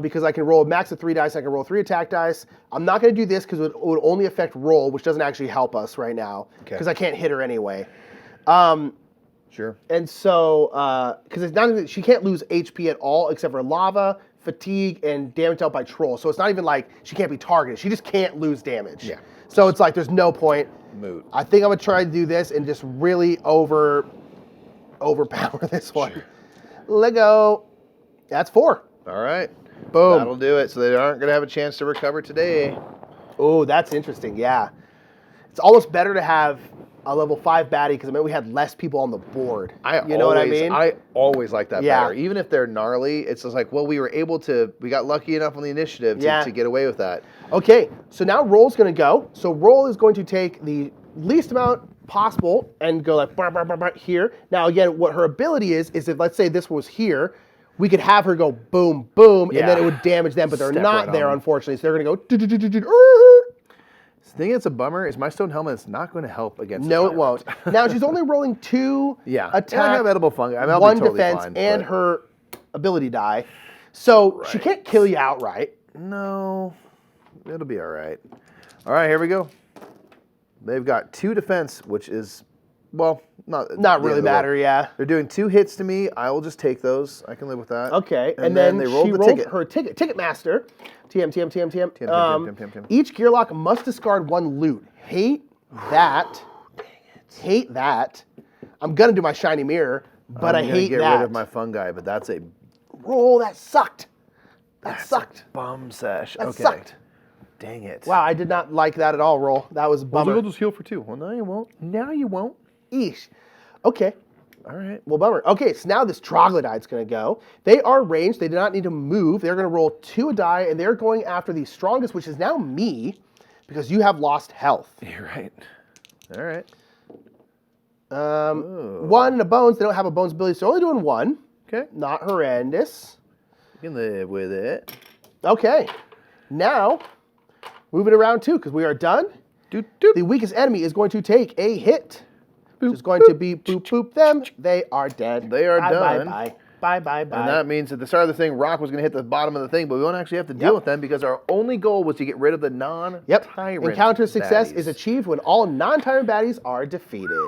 Because I can roll a max of 3 dice. I can roll 3 attack dice. I'm not going to do this because it would only affect roll, which doesn't actually help us right now. Because I can't hit her anyway. Sure. And so, because it's not, she can't lose HP at all except for lava, fatigue, and damage dealt by troll. So it's not even like she can't be targeted. She just can't lose damage. Yeah. So it's like there's no point. Moot. I think I'm going to try to do this and just really overpower this one. Sure. Lego. That's 4. All right. Boom. That'll do it. So they aren't going to have a chance to recover today. Oh, that's interesting. Yeah. It's almost better to have a level 5 baddie because I mean we had less people on the board. You know what I mean? I always like that Yeah. better. Even if they're gnarly, it's just like, well, we got lucky enough on the initiative to get away with that. Okay, so now Roll's going to go. So Roll is going to take the least amount possible and go like here. Now again, what her ability is if let's say this was here, we could have her go boom, boom, and then it would damage them, but they're Step not right there, on. unfortunately. So they're going to go. The thing that's a bummer is my stone helmet's not going to help against. No, the it won't. Now she's only rolling 2 attack, And I have edible fungi. I mean, I'll be 1 totally defense, fine, and but- her ability die. So she can't kill you outright. No, it'll be all right. All right, here we go. They've got 2 defense, which is, well, Not really matter, yeah. They're doing 2 hits to me. I will just take those. I can live with that. Okay, and then they rolled she the rolled ticket. her ticket. Ticketmaster. TM. TM. Each Gearlock must discard 1 loot. Hate that. Hate that. I'm gonna do my shiny mirror, but I hate get that. rid of my fungi, but that's a Roll. That sucked. That sucked. bum sesh. That Okay. sucked. Dang it. Wow, I did not like that at all. Roll. That was a bummer. I'll just heal for 2. Well, no, you won't. Now you won't. Eesh. Okay. All right. Well, bummer. Okay, so now this troglodyte's going to go. They are ranged. They do not need to move. They're going to roll 2 a die, and they're going after the strongest, which is now me, because you have lost health. You're right. All right. 1 and a bones. They don't have a bones ability, so they're only doing 1. Okay. Not horrendous. You can live with it. Okay. Now, moving around 2, because we are done. Doot, doot. The weakest enemy is going to take a hit, which is going to be boop, boop them. They are dead. They are bye, done. Bye, bye, bye, bye. And that means at the start of the thing, Rock was going to hit the bottom of the thing, but we won't actually have to deal with them because our only goal was to get rid of the non-tyrant Encounter success baddies. is achieved when all non-tyrant baddies are defeated.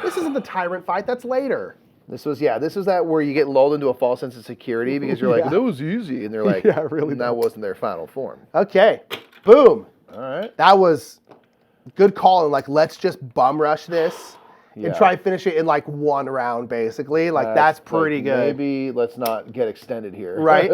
This isn't the tyrant fight. That's later. This was that where you get lulled into a false sense of security because you're like, that was easy. And they're like, Yeah, really that wasn't their final form. Okay. Boom. All right. That was good call. And like, let's just bum rush this and try and finish it in like 1 round, basically. Like, that's pretty like, good. Maybe let's not get extended here. Right?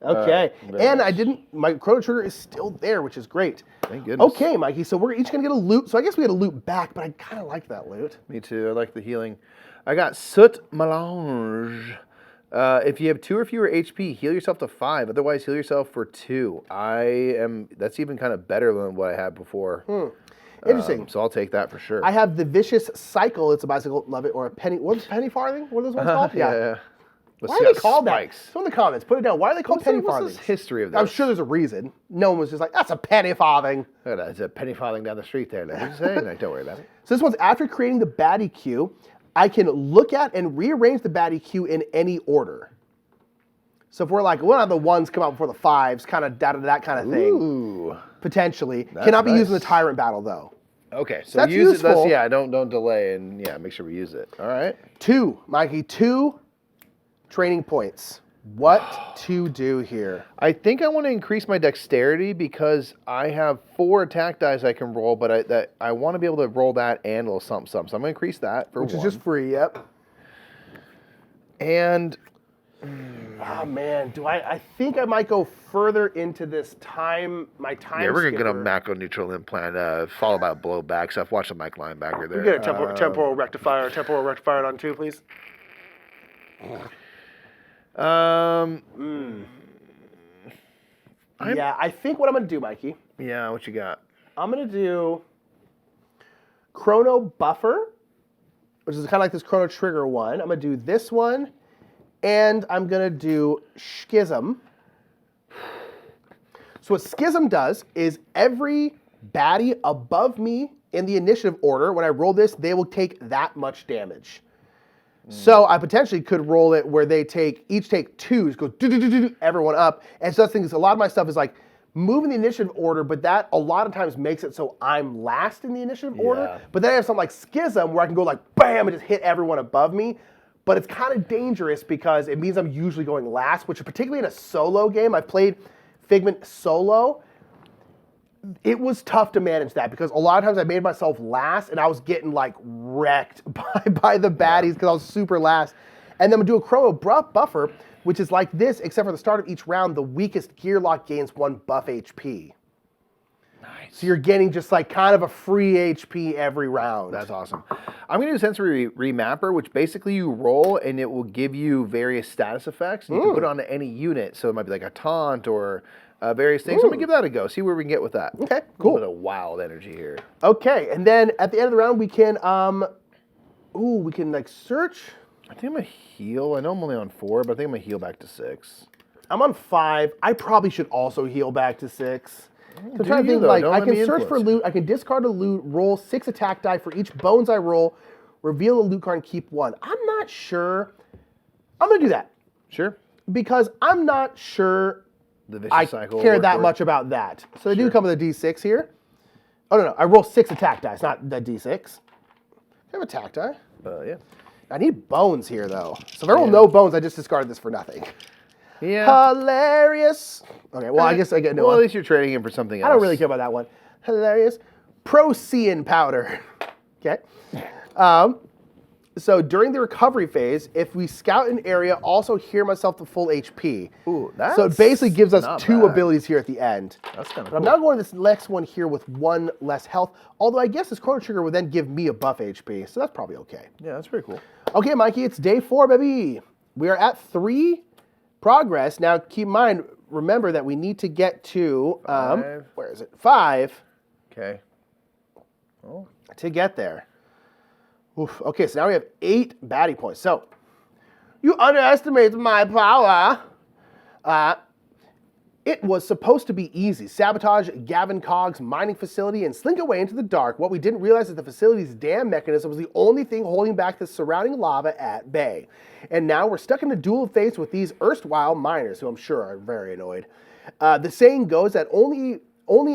Okay. very And nice. my Chrono Trigger is still there, which is great. Thank goodness. Okay, Mikey. So we're each going to get a loot. So I guess we get a loot back, but I kind of like that loot. Me too. I like the healing. I got Soot Melange. If you have 2 or fewer HP, heal yourself to 5. Otherwise, heal yourself for 2. That's even kind of better than what I had before. Interesting. So I'll take that for sure. I have the Vicious Cycle. It's a bicycle, love it, or a penny. What's penny farthing? What are those ones called? yeah. Why are they called that? So in the comments, put it down. Why are they called penny What's farthings? the history of this? I'm sure there's a reason. No one was just like, that's a penny farthing. Look at that. It's a penny farthing down the street there. What did you say? No, don't worry about it. So this one's after creating the baddie queue, I can look at and rearrange the baddie queue in any order. So if we're like, one of the 1s come out before the 5s, kind of that kind of thing. Ooh. Potentially. That's Cannot be used in the nice. Tyrant battle though. Okay, so That's use useful. it. Don't delay and make sure we use it. All right. 2, Mikey, 2 training points. What to do here? I think I want to increase my dexterity because I have 4 attack dice I can roll, but I want to be able to roll that and a little something. So I'm going to increase that for Which 1. is just free, yep. And Oh man, I think I might go further into this time, my time yeah, we're going to get a skipper. macro-neutral implant followed by blowback stuff. Watch the Mike linebacker there. We get a temporal rectifier on 2, please. Yeah, I think what I'm going to do, Mikey, Yeah, what you got? I'm going to do Chrono Buffer, which is kind of like this Chrono Trigger one. I'm going to do this one, and I'm going to do Schism. So what Schism does is every baddie above me in the initiative order, when I roll this, they will take that much damage. So I potentially could roll it where they each take 2, just go do everyone up. And so that's the thing is a lot of my stuff is like moving the initiative order, but that a lot of times makes it so I'm last in the initiative order. But then I have something like Schism where I can go like bam and just hit everyone above me. but it's kind of dangerous because it means I'm usually going last, which particularly in a solo game, I've played Figment solo. It was tough to manage that because a lot of times I made myself last and I was getting like wrecked by the baddies because I was super last. And then we do a chrono buffer, which is like this, except for the start of each round, the weakest Gearlock gains 1 buff HP. Nice. So you're getting just like kind of a free HP every round. That's awesome. I'm going to do Sensory Remapper, which basically you roll and it will give you various status effects. And you can put it on any unit. So it might be like a taunt or various things. So I'm going to give that a go. See where we can get with that. Okay, cool. A little bit of wild energy here. Okay, and then at the end of the round, we can, we can like search. I think I'm going to heal. I know I'm only on 4, but I think I'm going to heal back to 6. I'm on 5. I probably should also heal back to 6. I'm trying to think, like, I can search for loot, I can discard a loot, roll 6 attack die for each bones I roll, reveal a loot card and keep 1. I'm not sure. I'm going to do that. Sure. Because I'm not sure The vicious I cycle care that much about that. So they do come with a D6 here. Oh, no. I roll 6 attack dice, not the D6. I have attack die. Yeah. I need bones here, though. So if I roll no bones, I just discarded this for nothing. Yeah. Hilarious. Okay, well, I guess I get no Well, one. at least you're trading him for something else. I don't really care about that one. Hilarious. Procyon powder. Okay. So during the recovery phase, if we scout an area, also heal myself to full HP. Ooh, that's so it basically gives us not 2 bad. abilities here at the end. That's kind of But cool. I'm now going to this next one here with 1 less health. Although I guess this Chrono Trigger would then give me a buff HP. So that's probably okay. Yeah, that's pretty cool. Okay, Mikey, it's day 4, baby. We are at 3 progress. Now, keep in mind, remember that we need to get to, 5. where is it? 5 Okay. Oh. to get there. Oof. Okay, so now we have 8 baddie points. So, you underestimate my power. It was supposed to be easy. Sabotage Gavin Cogg's mining facility and slink away into the dark. What we didn't realize is the facility's dam mechanism was the only thing holding back the surrounding lava at bay. And now we're stuck in a duel of fates with these erstwhile miners, who I'm sure are very annoyed. The saying goes that only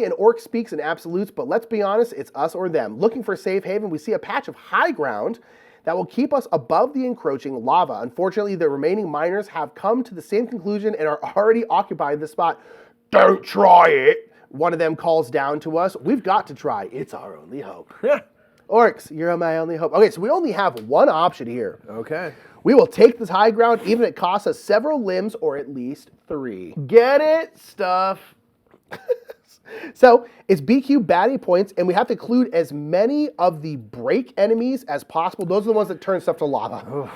an orc speaks in absolutes, but let's be honest, it's us or them. Looking for a safe haven, we see a patch of high ground that will keep us above the encroaching lava. Unfortunately, the remaining miners have come to the same conclusion and are already occupying the spot. Don't try it, one of them calls down to us. We've got to try. It's our only hope. Orcs, you're my only hope. Okay, so we only have one option here. Okay. We will take this high ground even if it costs us several limbs or at least 3. Get it? Stuff. So it's BQ baddie points, and we have to include as many of the break enemies as possible. Those are the ones that turn stuff to lava.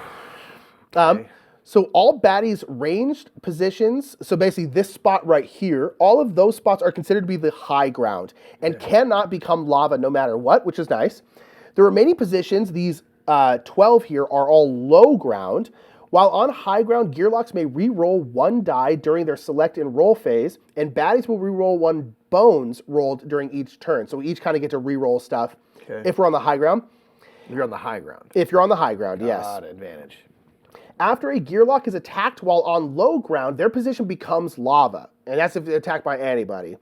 Okay. So all baddies ranged positions, so basically this spot right here, all of those spots are considered to be the high ground and cannot become lava no matter what, which is nice. The remaining positions, these 12 here, are all low ground. While on high ground, Gearlocks may re-roll 1 die during their select and roll phase, and baddies will re-roll 1 bones rolled during each turn. So we each kind of get to re-roll stuff if we're on the high ground. You're on the high ground. If you're on the high ground, yes. Advantage. After a Gearlock is attacked while on low ground, their position becomes lava, and that's if they're attacked by anybody.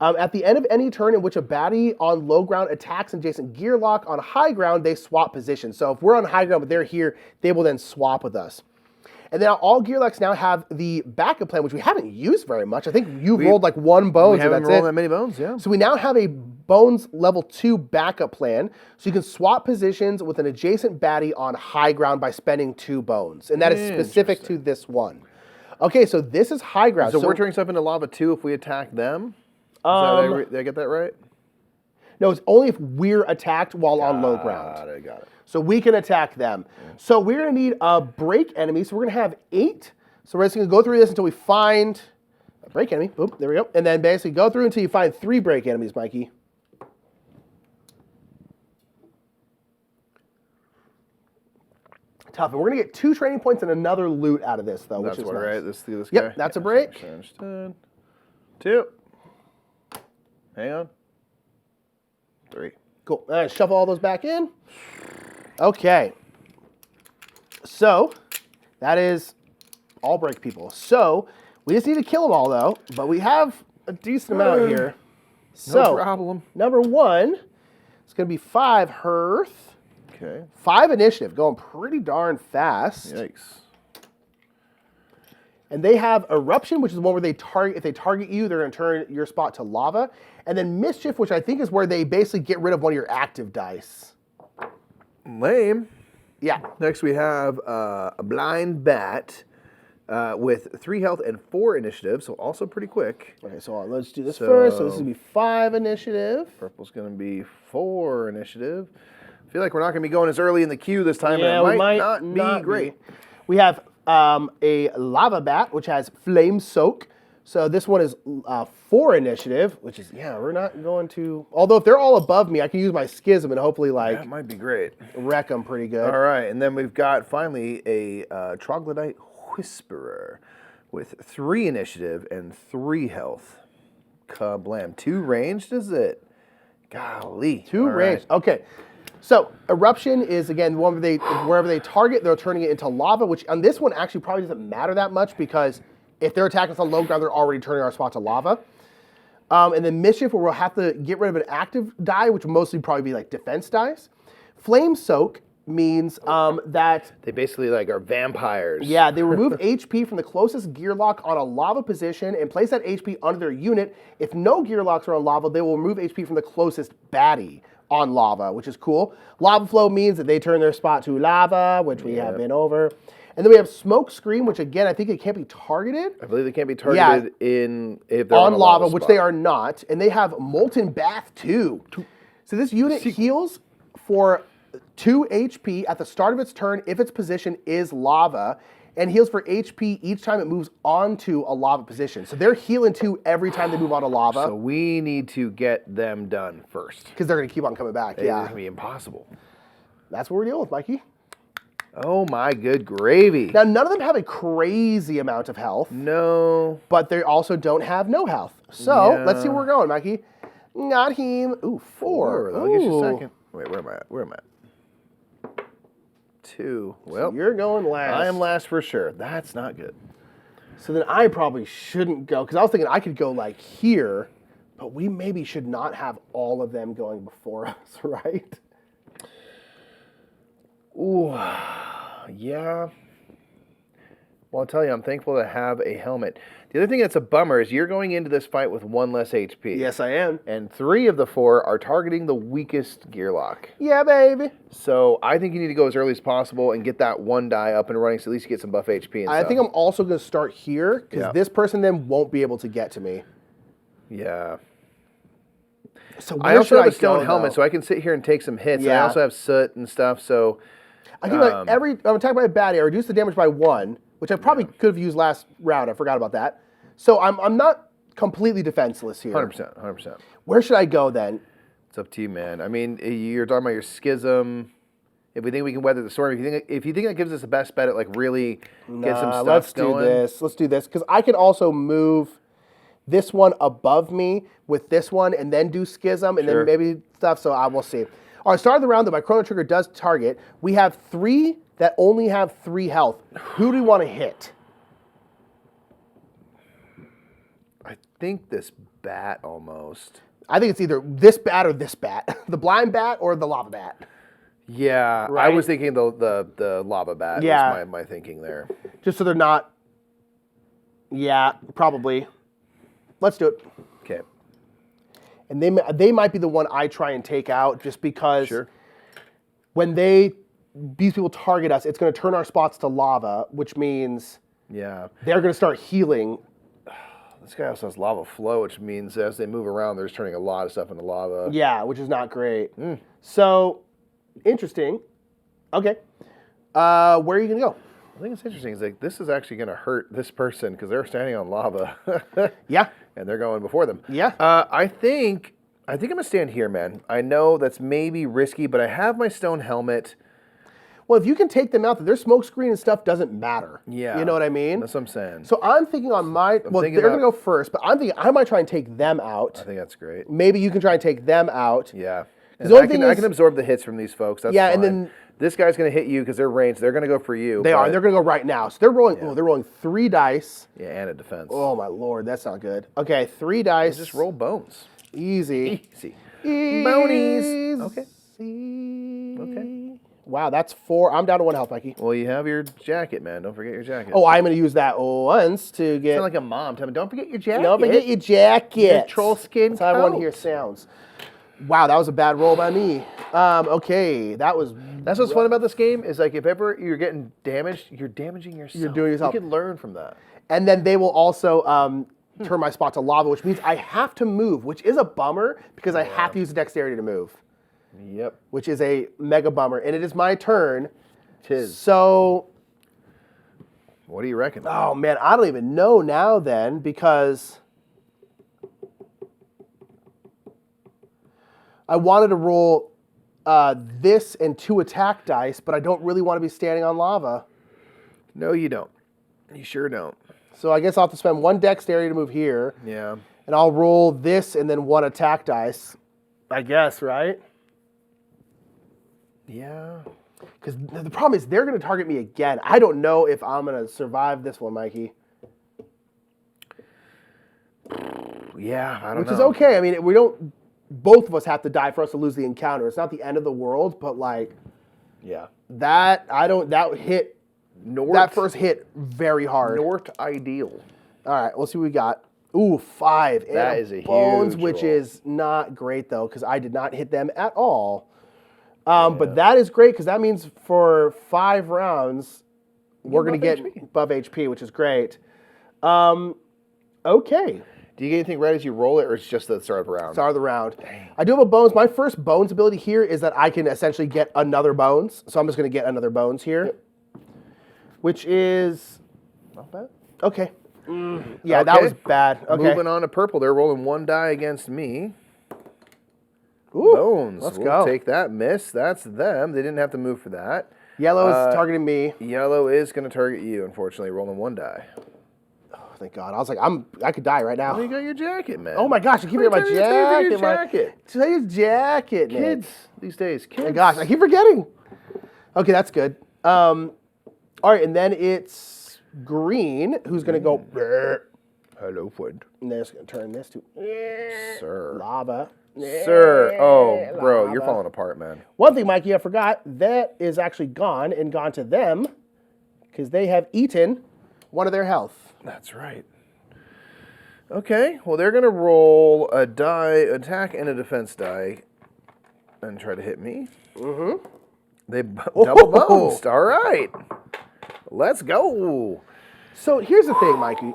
At the end of any turn in which a baddie on low ground attacks an adjacent Gearlock on high ground, they swap positions. So if we're on high ground but they're here, they will then swap with us. And then all Gearlocks now have the backup plan, which we haven't used very much. I think you've rolled like 1 bone, We haven't rolled that many bones, yeah. So we now have a bones level 2 backup plan, so you can swap positions with an adjacent baddie on high ground by spending 2 bones. And that is specific to this one. Okay, so this is high ground. So we're turning stuff into lava too if we attack them? Did I get that right? No, it's only if we're attacked while on low ground. Got it. So we can attack them. So we're going to need a break enemy. So we're going to have 8. So we're just going to go through this until we find a break enemy. Boop, there we go. And then basically go through until you find 3 break enemies, Mikey. Tough. And we're going to get 2 training points and another loot out of this, though, which is nice. Right? This guy? Yep, that's a break. Understood. 2. Hang on. 3. Cool. All right, shuffle all those back in. Okay. So, that is all break people. So, we just need to kill them all, though. But we have a decent amount here. So, No problem. number 1 is going to be 5 Hearth. Okay. 5 initiative, going pretty darn fast. Yikes. And they have Eruption, which is the one where they target. If they target you, they're going to turn your spot to lava. And then Mischief, which I think is where they basically get rid of one of your active dice. Lame. Yeah. Next we have a Blind Bat with 3 health and 4 initiative, so also pretty quick. Okay, so let's do this first. So this is going to be 5 initiative. Purple's going to be 4 initiative. I feel like we're not going to be going as early in the queue this time, Yeah, and it we might not be great. We have a Lava Bat, which has Flame Soak. So this one is 4 initiative, which is, we're not going to... Although if they're all above me, I can use my Schism and hopefully, That might be great. wreck them pretty good. All right, and then we've got, finally, a Troglodyte Whisperer with 3 initiative and 3 health. Kablam. 2 ranged, is it? Golly. 2 ranged. Right. Okay. So Eruption is, again, one where wherever they target, they're turning it into lava, which on this one actually probably doesn't matter that much because if they're attacking us on low ground, they're already turning our spot to lava. And then Mischief, where we'll have to get rid of an active die, which will mostly probably be like defense dice. Flame Soak means that... They basically are vampires. Yeah, they remove HP from the closest Gearlock on a lava position and place that HP under their unit. If no Gearlocks are on lava, they will remove HP from the closest baddie on lava, which is cool. Lava Flow means that they turn their spot to lava, which we have been over. And then we have Smoke Screen, which again, I think it can't be targeted. I believe they can't be targeted if they're on a lava, spot. which they are not. And they have Molten Bath too. So this unit heals for 2 HP at the start of its turn if its position is lava, and heals for HP each time it moves onto a lava position. So they're healing 2 every time they move on to lava. So we need to get them done first. Because they're going to keep on coming back. It's going to be impossible. That's what we're dealing with, Mikey. Oh my good gravy. Now, none of them have a crazy amount of health. No. But they also don't have no health. So, let's see where we're going, Mikey. Not him. Ooh, 4. I'll get you a second. Wait, where am I at? Where am I at? 2. Well, so you're going last. I am last for sure. That's not good. So then I probably shouldn't go, because I was thinking I could go like here, but we maybe should not have all of them going before us, right? Ooh, yeah. Well, I'll tell you, I'm thankful to have a helmet. The other thing that's a bummer is you're going into this fight with 1 less HP. Yes, I am. And 3 of the 4 are targeting the weakest Gearlock. Yeah, baby. So I think you need to go as early as possible and get that 1 die up and running so at least you get some buff HP and stuff. I think I'm also going to start here, because this person then won't be able to get to me. Yeah. So I also have a stone helmet, so I can sit here and take some hits. Yeah. I also have soot and stuff, so... I can I'm attacked by a baddie, reduce the damage by 1, which I probably could have used last round. I forgot about that. So I'm not completely defenseless here. 100%. Where should I go then? It's up to you, man. I mean, you're talking about your Schism. If we think we can weather the storm, if you think that gives us the best bet at really get some stuff going. Let's do this, because I can also move this one above me with this one and then do Schism and then maybe stuff, so I will see. All right, start of the round, though, my Chrono Trigger does target. We have 3 that only have 3 health. Who do we want to hit? I think this bat almost. I think it's either this bat or this bat. The blind bat or the lava bat. Yeah, right? I was thinking the lava bat was my thinking there. Just so they're not... Yeah, probably. Let's do it. Okay. And they might be the one I try and take out just because when these people target us, it's going to turn our spots to lava, which means they're going to start healing. This guy also has lava flow, which means as they move around, they're just turning a lot of stuff into lava. Yeah, which is not great. So, interesting. Okay. Where are you going to go? I think it's interesting. It's this is actually going to hurt this person because they're standing on lava. Yeah. And they're going before them. Yeah. I think I'm going to stand here, man. I know that's maybe risky, but I have my stone helmet. Well, if you can take them out, their smoke screen and stuff doesn't matter. Yeah. You know what I mean? That's what I'm saying. So I'm thinking on my... they're going to go first, but I'm thinking I might try and take them out. I think that's great. Maybe you can try and take them out. Yeah. I can absorb the hits from these folks. That's fine. And then... This guy's going to hit you because they're ranged. They're going to go for you. They are. They're going to go right now. So they're rolling. Oh, they're rolling 3 dice. Yeah, and a defense. Oh my lord, that's not good. Okay, 3 dice. Just roll bones. Easy. Easy. Bonies. Okay. Okay. Wow, that's 4. I'm down to 1 health, Mikey. Well, you have your jacket, man. Don't forget your jacket. Oh, I'm going to use that once to get... Sound like a mom. Tell me, don't forget your jacket. Don't forget your jacket. Your troll skin That's how everyone coat. here sounds. Wow, that was a bad roll by me. Okay, that was... That's what's fun about this game is like if ever you're getting damaged, you're damaging yourself. You're doing yourself. You can learn from that. And then they will also turn my spot to lava, which means I have to move, which is a bummer because I have to use dexterity to move. Yep. Which is a mega bummer. And it is my turn. Tis. So... What do you reckon? Oh, man, I don't even know now then because... I wanted to roll this and 2 attack dice, but I don't really want to be standing on lava. No, you don't. You sure don't. So I guess I'll have to spend 1 dexterity to move here. Yeah. And I'll roll this and then 1 attack dice. I guess, right? Yeah. Because the problem is they're going to target me again. I don't know if I'm going to survive this one, Mikey. Yeah, I don't know. Which is okay. I mean, we don't... Both of us have to die for us to lose the encounter. It's not the end of the world, but like... Yeah. That hit... That first hit very hard. Not ideal. All right, let's see what we got. Ooh, 5. That is a bones, huge which roll. is not great, though, because I did not hit them at all. But that is great, because that means for 5 rounds, we're going to get above HP, which is great. Okay. Do you get anything right as you roll it, or it's just the start of the round? Start of the round. Dang. I do have a bones. My first bones ability here is that I can essentially get another bones. So I'm just going to get another bones here. Yep. Which is... Not bad. Okay. Yeah, okay. That was bad. Okay. Moving on to purple. They're rolling 1 die against me. Ooh, bones. Let's we'll go. Take that. Miss. That's them. They didn't have to move for that. Yellow is targeting me. Yellow is going to target you, unfortunately, rolling 1 die. Oh, thank God. I was like, I could die right now. Well, you got your jacket, man. Oh my gosh, I keep forgetting my jacket. Today's jacket, man. Kids these days. Kids. Oh my gosh, I keep forgetting. Okay, that's good. All right, and then it's green, who's going to go... Hello, friend. And then it's going to turn this to... Sir. Lava. Sir. Oh, bro, you're falling apart, man. One thing, Mikey, I forgot. That is actually gone and gone to them because they have eaten 1 of their health. That's right. Okay, well, they're going to roll a die, attack and a defense die and try to hit me. Mm-hmm. They double bounced. All right. Let's go. So here's the thing, Mikey.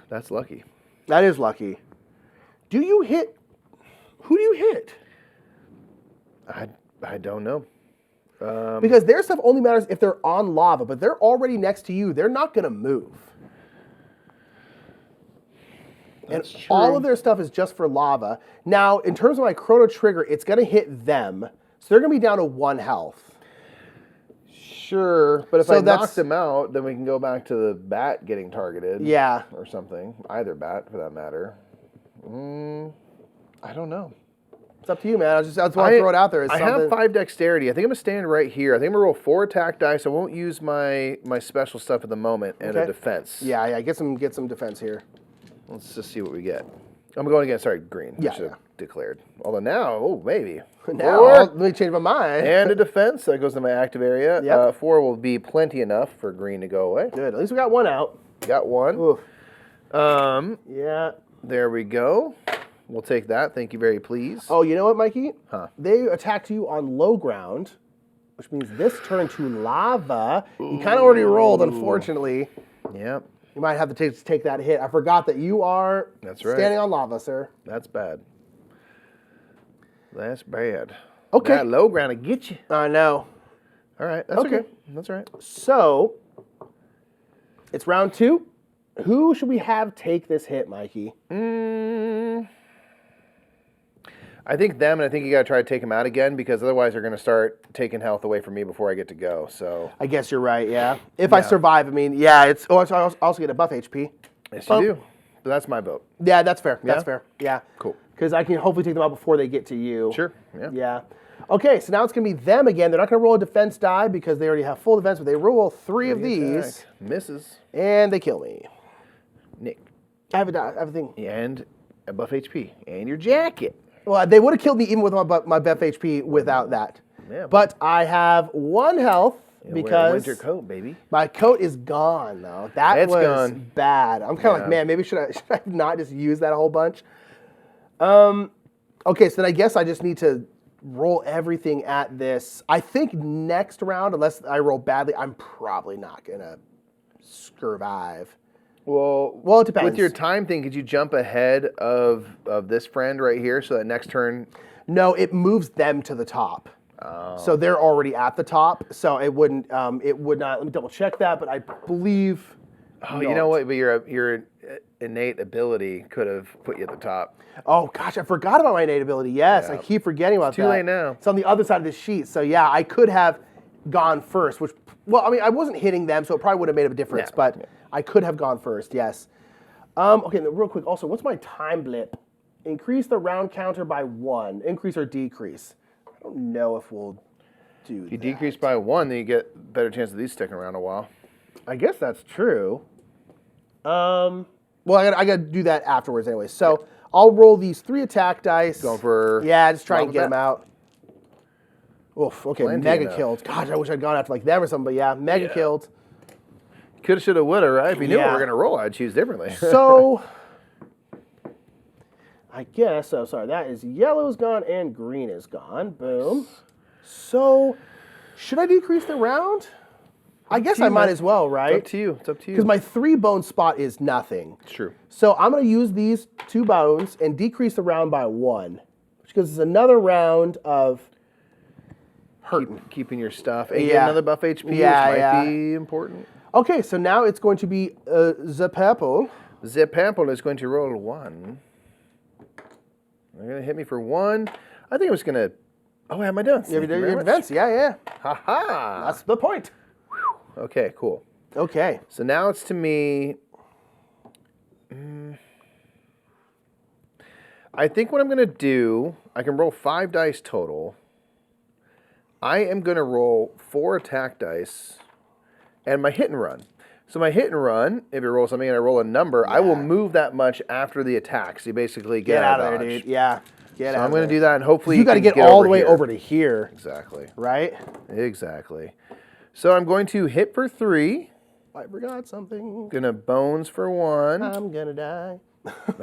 That's lucky. That is lucky. Do you hit... Who do you hit? I don't know. Because their stuff only matters if they're on lava, but they're already next to you. They're not going to move. That's true. All of their stuff is just for lava. Now, in terms of my chrono trigger, it's going to hit them. So they're going to be down to 1 health. Sure, but if I knock them out, then we can go back to the bat getting targeted. Yeah. Or something. Either bat, for that matter. I don't know. It's up to you, man. I just want to throw it out there. I have 5 dexterity. I think I'm going to stand right here. I think I'm going to roll 4 attack dice. I won't use my special stuff at the moment and a defense. Yeah, get some defense here. Let's just see what we get. I'm going against, green, which I declared. Although now, maybe. Now, let me change my mind. And a defense. That goes to my active area. Yep. 4 will be plenty enough for green to go away. Good. At least we got 1 out. Got 1. Oof. Yeah. There we go. We'll take that. Thank you very please. Oh, you know what, Mikey? Huh. They attacked you on low ground, which means this turned to lava. You kind of already rolled, unfortunately. Yep. You might have to take that hit. I forgot that you are standing on lava, sir. That's bad. That's bad. Okay. That low ground will get you. I know. All right. That's okay. That's all right. So, it's round 2. Who should we have take this hit, Mikey? I think them, and I think you got to try to take them out again because otherwise they're going to start taking health away from me before I get to go. So I guess you're right. Yeah. If I survive, I mean, yeah. It's. Oh, I also get a buff HP. Yes, you do. But that's my vote. Yeah, that's fair. That's fair. Yeah. Cool. Because I can hopefully take them out before they get to you. Sure. Yeah. Yeah. Okay, so now it's going to be them again. They're not going to roll a defense die because they already have full defense, but they roll 3 of these. Misses. And they kill me. Nick. I have a thing. And a buff HP. And your jacket. Well, they would have killed me even with my buff HP without that. Yeah. But I have 1 health because winter coat, baby. my coat is gone, though. That It's was gone. bad. I'm kind of like, man, maybe should I not just use that a whole bunch? Okay, so then I guess I just need to roll everything at this. I think next round, unless I roll badly, I'm probably not going to survive. Well, it depends. With your time thing, could you jump ahead of this friend right here so that next turn? No, it moves them to the top. Oh. So they're already at the top. So it would not. Let me double check that, but I believe. Oh, you know what? But your innate ability could have put you at the top. Oh gosh, I forgot about my innate ability. Yes, I keep forgetting about that. Too late now. It's on the other side of this sheet. So yeah, I could have gone first. Which, well, I mean, I wasn't hitting them, so it probably would have made a difference. But I could have gone first. Yes. Okay, real quick. Also, what's my time blip? Increase the round counter by 1. Increase or decrease? I don't know if we'll do If you decrease by 1, then you get a better chance of these sticking around a while. I guess that's true. Well, I got to do that afterwards anyway. So I'll roll these 3 attack dice. Going for just try and get them out. Oof. Okay, Plenty mega enough. killed. God, I wish I'd gone after like them or something. But yeah, mega killed. Coulda, shoulda, woulda, right? If you knew what we were gonna roll, I'd choose differently. So I guess so. Sorry, that is yellow is gone and green is gone. Boom. So should I decrease the round? I guess I might as well, right? It's up to you. It's up to you. Because my 3 bone spot is nothing. It's true. So I'm going to use these 2 bones and decrease the round by 1, which gives us another round of hurting. Keeping your stuff. And get another buff HP, which might be important. Okay, so now it's going to be the purple. The purple is going to roll 1. They're going to hit me for 1. I think I was going to... Oh, I have my defense. You have your defense. Yeah. Ha-ha. That's the point. Okay, cool. Okay. So now it's to me... I think what I'm going to do, I can roll 5 dice total. I am going to roll 4 attack dice and my hit and run. So my hit and run, if you roll something and I roll a number, I will move that much after the attack. So you basically get out of there, dodge. dude. Yeah. So I'm going to do that, and hopefully you got to get all the way over to here. Exactly. Right? Exactly. So I'm going to hit for 3. I forgot something. Gonna bones for 1. I'm gonna die.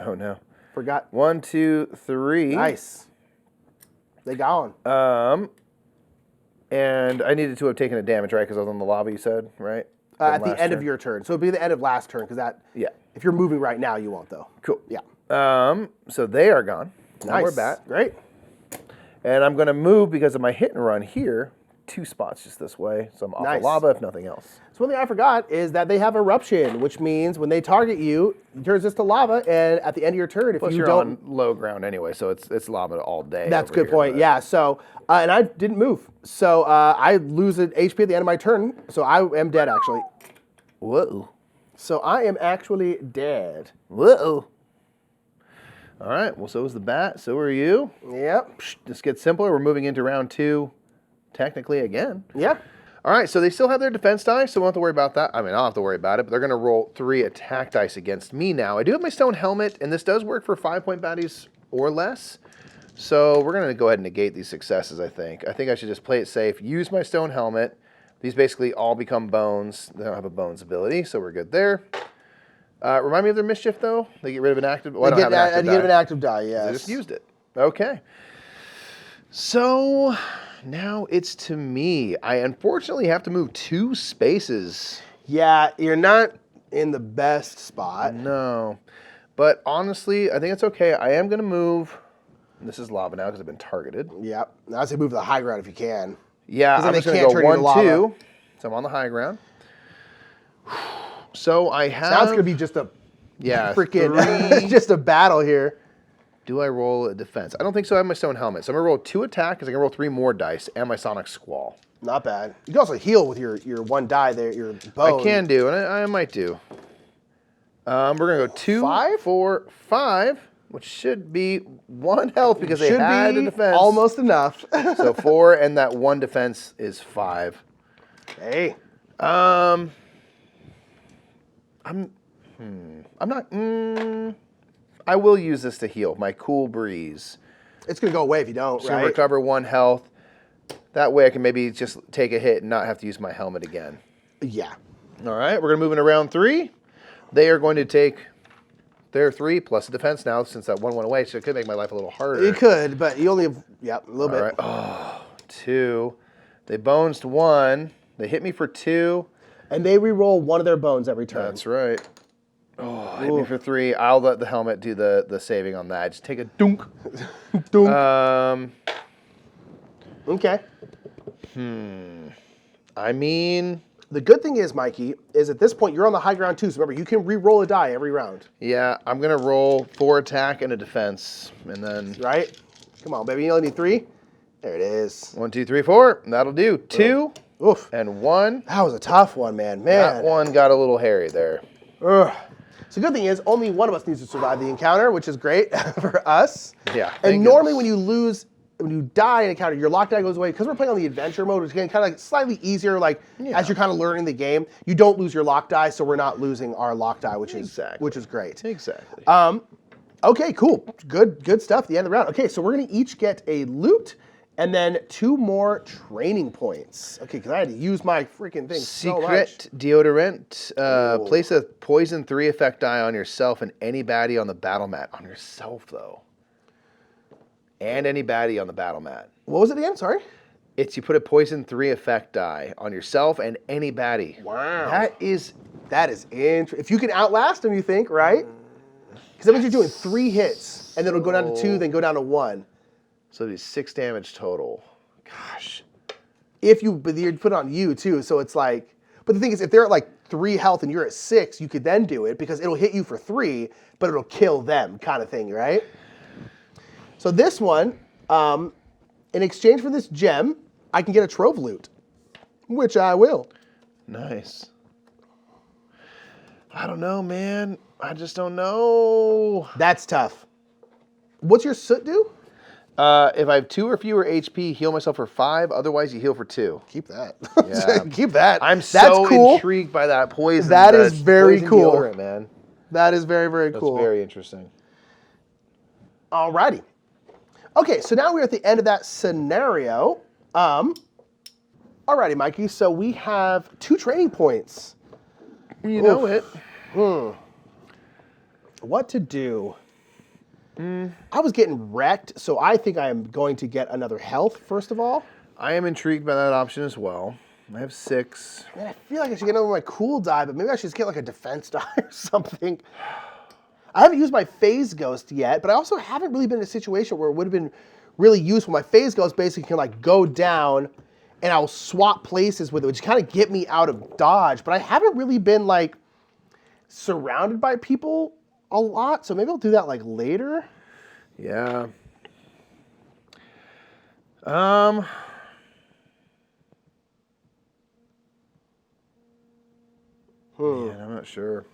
Oh no. Forgot. 1, 2, 3. Nice. They gone. And I needed to have taken a damage, right? Because I was on the lava, you said, right? At the end of your turn. So it'll be the end of last turn, because that. Yeah. If you're moving right now, you won't though. Cool. Yeah. So they are gone. Now Nice. we're back. Great. And I'm gonna move because of my hit and run here 2 spots just this way. So I'm off the lava, if nothing else. So one thing I forgot is that they have eruption, which means when they target you, it turns this to lava, and at the end of your turn, if Plus you you're don't, on low ground anyway, so it's lava all day. that's a over good here, point. but- Yeah. So and I didn't move, so I lose an HP at the end of my turn, so I am dead actually. Whoa. So I am actually dead. Whoa. All right. Well, so is the bat. So are you. Yep. This gets simpler. We're moving into round 2, technically again. Yeah. All right. So they still have their defense dice, so we don't have to worry about that. I mean, I'll have to worry about it, but they're going to roll 3 attack dice against me now. I do have my stone helmet, and this does work for 5-point baddies or less. So we're going to go ahead and negate these successes, I think. I think I should just play it safe, use my stone helmet. These basically all become bones. They don't have a bones ability, so we're good there. Remind me of their mischief, though? They get rid of an active... Well, I don't have an active die. Get an active die, yes. I just used it. Okay. So now it's to me. I unfortunately have to move 2 spaces. Yeah, you're not in the best spot. No. But honestly, I think it's okay. I am going to move... This is lava now because I've been targeted. Yep. I say move to the high ground if you can. Yeah, I'm just going to go 1, 2. So I'm on the high ground. So I have... Now it's going to be just a freaking... 3. just a battle here. Do I roll a defense? I don't think so. I have my stone helmet. So I'm going to roll 2 attack because I can roll 3 more dice and my sonic squall. Not bad. You can also heal with your 1 die there, your bone. I can do, and I might do. We're going to go 2, 5? 4, 5, which should be 1 health because they had a defense. Almost enough. So 4, and that 1 defense is 5. Hey. I'm not. I will use this to heal. My cool breeze. It's going to go away if you don't, So right? recover 1 health. That way I can maybe just take a hit and not have to use my helmet again. Yeah. All right, we're going to move into round 3. They are going to take their 3 plus a defense now since that 1 went away, so it could make my life a little harder. It could, but you only have, a little bit. All right. Oh, 2. They bones 1. They hit me for 2. And they re-roll one of their bones every turn. That's right. Oh, hit me for 3. I'll let the helmet do the saving on that. Just take a dunk. Dunk. Okay. I mean... The good thing is, Mikey, is at this point you're on the high ground too. So remember, you can re-roll a die every round. Yeah, I'm going to roll 4 attack and a defense. And then... Right? Come on, baby. You only need 3. There it is. 1, 2, 3, 4. That'll do. 2. Oof. And 1. That was a tough one, man. That one got a little hairy there. Ugh. So the good thing is, only one of us needs to survive the encounter, which is great for us. Yeah. And normally when you die in an encounter, your lock die goes away. Because we're playing on the adventure mode, which is getting kind of like slightly easier, as you're kind of learning the game. You don't lose your lock die, so we're not losing our lock die, which is great. Exactly. Okay, cool. Good stuff at the end of the round. Okay, so we're going to each get a loot and then 2 more training points. Okay, because I had to use my freaking thing so much. Secret deodorant. Place a poison 3 effect die on yourself and any baddie on the battle mat. On yourself, though. And any baddie on the battle mat. What was it again? Sorry? You put a poison 3 effect die on yourself and any baddie. Wow. That is interesting. If you can outlast them, you think, right? Because that means you're doing 3 hits, and then it'll go down to 2, then go down to 1. So it'd be 6 damage total. Gosh. But you'd put it on you too, so it's like, but the thing is, if they're at like 3 health and you're at 6, you could then do it because it'll hit you for 3, but it'll kill them kind of thing, right? So this one, in exchange for this gem, I can get a trove loot, which I will. Nice. I don't know, man. I just don't know. That's tough. What's your soot do? If I have 2 or fewer HP, heal myself for 5. Otherwise, you heal for 2. Keep that. Yeah. Keep that. That's so cool. Intrigued by that poison. That is very cool. Deodorant, man. That is very, very cool. That's very interesting. Alrighty. Okay, so now we're at the end of that scenario. Alrighty, Mikey. So we have 2 training points. You know it. What to do? I was getting wrecked, so I think I am going to get another health, first of all. I am intrigued by that option as well. I have 6. Man, I feel like I should get another my cool die, but maybe I should just get like a defense die or something. I haven't used my phase ghost yet, but I also haven't really been in a situation where it would have been really useful. My phase ghost basically can like go down and I'll swap places with it, which kind of get me out of dodge, but I haven't really been like surrounded by people a lot, so maybe I'll do that like later. Yeah. Yeah, I'm not sure.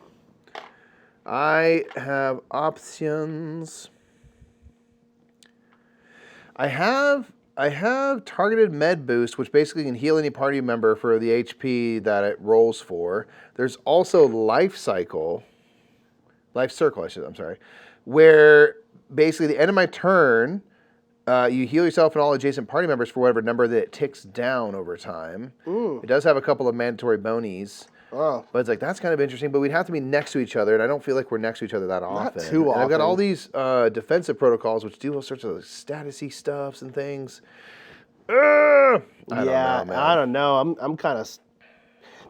I have options. I have targeted med boost, which basically can heal any party member for the HP that it rolls for. There's also life circle, I'm sorry, where basically the end of my turn, you heal yourself and all adjacent party members for whatever number that it ticks down over time. It does have a couple of mandatory bonies. Oh. But it's like, that's kind of interesting, but we'd have to be next to each other, and I don't feel like we're next to each other that often. Not too often. And I've got all these defensive protocols, which do all sorts of status-y stuffs and things. I don't know. I'm kind of...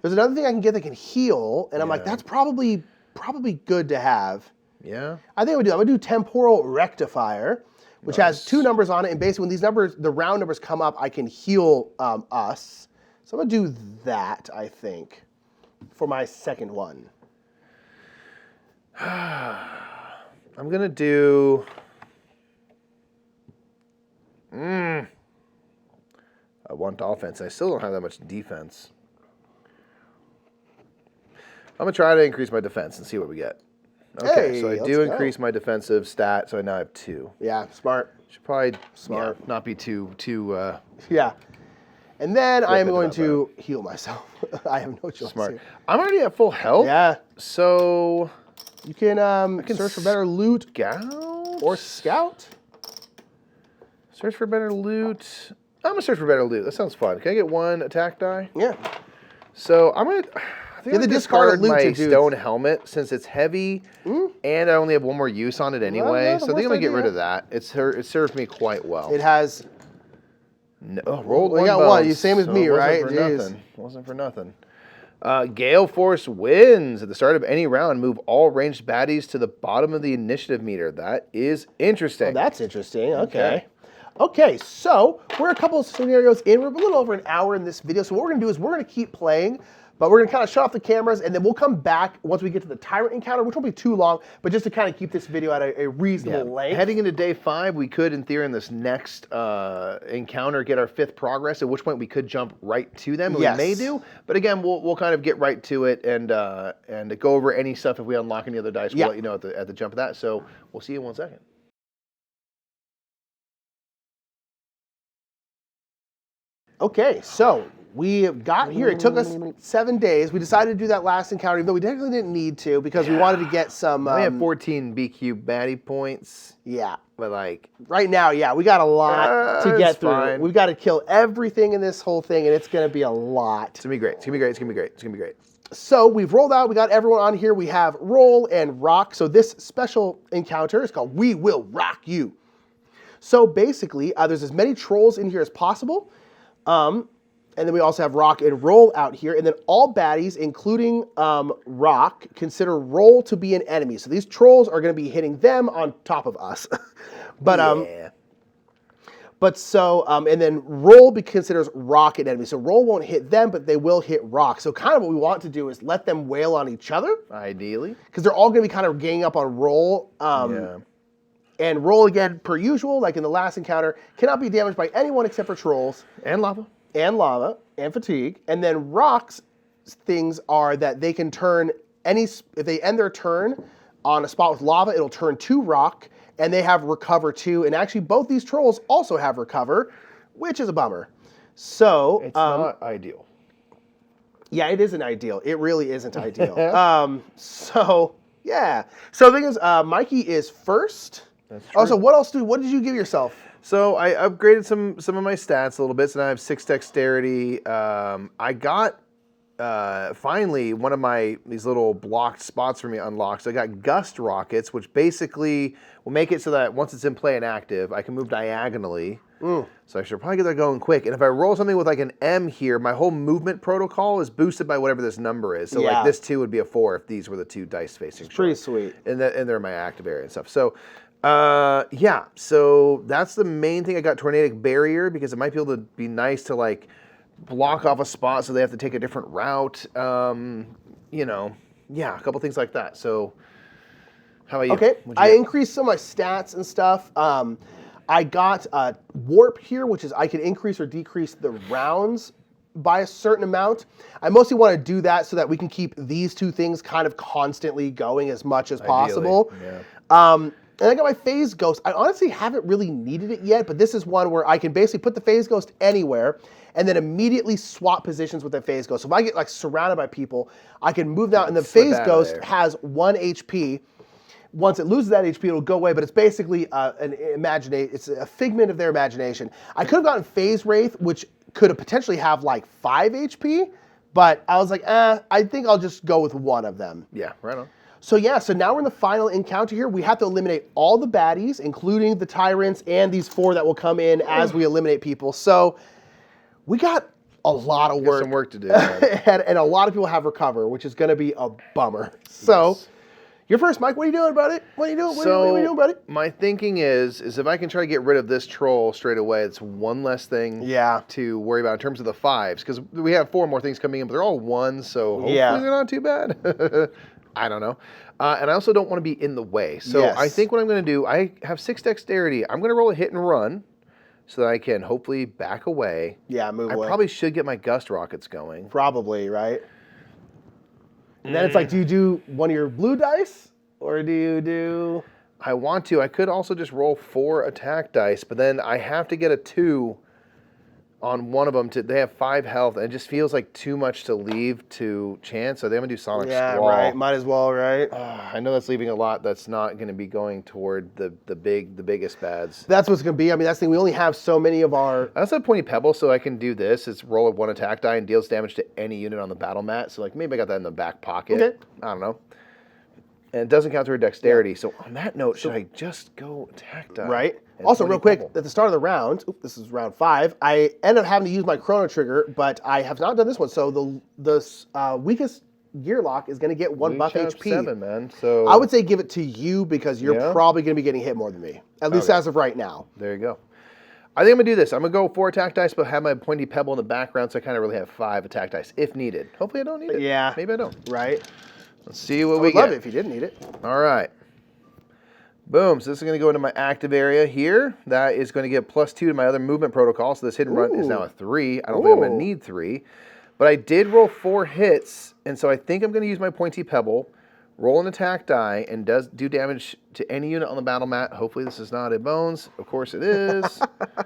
There's another thing I can get that can heal, and I'm like, that's probably good to have. Yeah? I think I'm going to do Temporal Rectifier, which has 2 numbers on it, and basically when these numbers, the round numbers come up, I can heal us. So I'm going to do that, I think, for my second one. I'm going to do... I want offense. I still don't have that much defense. I'm going to try to increase my defense and see what we get. Okay, so I do increase my defensive stat, so I now have 2. Yeah, smart. Should probably not be too Yeah. And then I am going to heal myself. I have no choice. smart. Here. I'm already at full health. Yeah. So you can search for better loot scout or scout. Search for better loot. I'm gonna search for better loot. That sounds fun. Can I get 1 attack die? Yeah. So I'm gonna. I think I'm gonna discard my loot stone helmet since it's heavy, and I only have 1 more use on it anyway. So I think I'm gonna get rid of that. It served me quite well. It has. No, rolled 1 got bones, 1. You same as me, right? Wasn't for nothing. Gale Force wins. At the start of any round, move all ranged baddies to the bottom of the initiative meter. That is interesting. Oh, that's interesting. Okay, so we're a couple of scenarios in. We're a little over an hour in this video. So what we're going to do is we're going to keep playing, but we're going to kind of shut off the cameras, and then we'll come back once we get to the Tyrant encounter, which won't be too long, but just to kind of keep this video at a reasonable length. Heading into day 5, we could, in theory, in this next encounter, get our 5th progress, at which point we could jump right to them. Yes. We may do, but again, we'll kind of get right to it and go over any stuff. If we unlock any other dice, we'll let you know at the jump of that. So we'll see you in 1 second. Okay, so we got here. It took us 7 days. We decided to do that last encounter, even though we definitely didn't need to because we wanted to get some... we have 14 BQ baddie points. Yeah. But like... Right now, we got a lot to get through. Fine. We've got to kill everything in this whole thing, and it's going to be a lot. It's going to be great. It's going to be great. It's going to be great. It's going to be great. So we've rolled out. We got everyone on here. We have Roll and Rock. So this special encounter is called We Will Rock You. So basically, there's as many trolls in here as possible. And then we also have Rock and Roll out here. And then all baddies, including Rock, consider Roll to be an enemy. So these trolls are going to be hitting them on top of us. And then Roll considers Rock an enemy. So Roll won't hit them, but they will hit Rock. So kind of what we want to do is let them wail on each other. Ideally. Because they're all going to be kind of ganging up on Roll. And Roll, again, per usual, like in the last encounter, cannot be damaged by anyone except for trolls. And lava. And fatigue. And then Rock's things are that they can turn if they end their turn on a spot with lava, it'll turn to Rock, and they have Recover too. And actually, both these trolls also have Recover, which is a bummer. So it's not ideal. Yeah, it isn't ideal. It really isn't ideal. So the thing is, Mikey is first. That's true. Oh, so what did you give yourself? So I upgraded some of my stats a little bit, so now I have 6 dexterity. I got finally one of these little blocked spots for me unlocked. So I got gust rockets, which basically will make it so that once it's in play and active, I can move diagonally. So I should probably get that going quick. And if I roll something with like an M here, my whole movement protocol is boosted by whatever this number is. So like this 2 would be a 4 if these were the 2 dice facing. It's pretty sweet. And they're in my active area and stuff. So so that's the main thing. I got Tornadic Barrier because it might be able to be nice to like block off a spot so they have to take a different route. A couple things like that. So how about you? Okay, I increased some of my stats and stuff. I got Warp here, which is I can increase or decrease the rounds by a certain amount. I mostly want to do that so that we can keep these 2 things kind of constantly going as much as possible. Yeah. And I got my Phase Ghost. I honestly haven't really needed it yet, but this is one where I can basically put the Phase Ghost anywhere and then immediately swap positions with the Phase Ghost. So if I get like surrounded by people, I can move down, and the Phase Ghost has 1 HP. Once it loses that HP, it'll go away, but it's basically it's a figment of their imagination. I could have gotten Phase Wraith, which could have potentially have like 5 HP, but I was like, I think I'll just go with one of them. Yeah, right on. So now we're in the final encounter here. We have to eliminate all the baddies, including the Tyrants and these 4 that will come in as we eliminate people. So we got a lot of work. Some work to do. and a lot of people have Recover, which is going to be a bummer. So you're first, Mike. What are you doing about it? What are you doing? What are you doing about it? My thinking is if I can try to get rid of this troll straight away, it's one less thing to worry about in terms of the 5s. Because we have 4 more things coming in, but they're all 1s, so hopefully they're not too bad. I don't know. And I also don't want to be in the way. So I think what I'm going to do, I have 6 dexterity. I'm going to roll a hit and run so that I can hopefully back away. Yeah, move away. I probably should get my gust rockets going. Probably, right? And then it's like, do you do one of your blue dice? Or do you do... I want to. I could also just roll 4 attack dice, but then I have to get a 2 on one of them. They have 5 health, and it just feels like too much to leave to chance. So they're going to do Sonic Squall. Right. Might as well, right? I know that's leaving a lot that's not going to be going toward the biggest bads. That's what's going to be. I mean, that's the thing. We only have so many of our... I also have Pointy Pebble, so I can do this. It's roll of 1 attack die and deals damage to any unit on the battle mat. So like maybe I got that in the back pocket. Okay. I don't know. And it doesn't count toward dexterity. So on that note, should I just go attack die? Right. Also, real quick, at the start of the round, this is round 5, I ended up having to use my Chrono Trigger, but I have not done this one. So the weakest Gearlock is going to get 1 buff HP. 7, man. So I would say give it to you because you're probably going to be getting hit more than me, at least as of right now. There you go. I think I'm going to do this. I'm going to go 4 attack dice, but have my Pointy Pebble in the background, so I kind of really have 5 attack dice if needed. Hopefully I don't need it. Yeah. Maybe I don't. Right. Let's see what I we would get. love it if you didn't need it. All right. Boom. So this is going to go into my active area here. That is going to get +2 to my other movement protocol. So this hit and run is now a 3. I don't think I'm going to need 3. But I did roll 4 hits, and so I think I'm going to use my Pointy Pebble, roll an attack die, and do damage to any unit on the battle mat. Hopefully this is not a bones. Of course it is.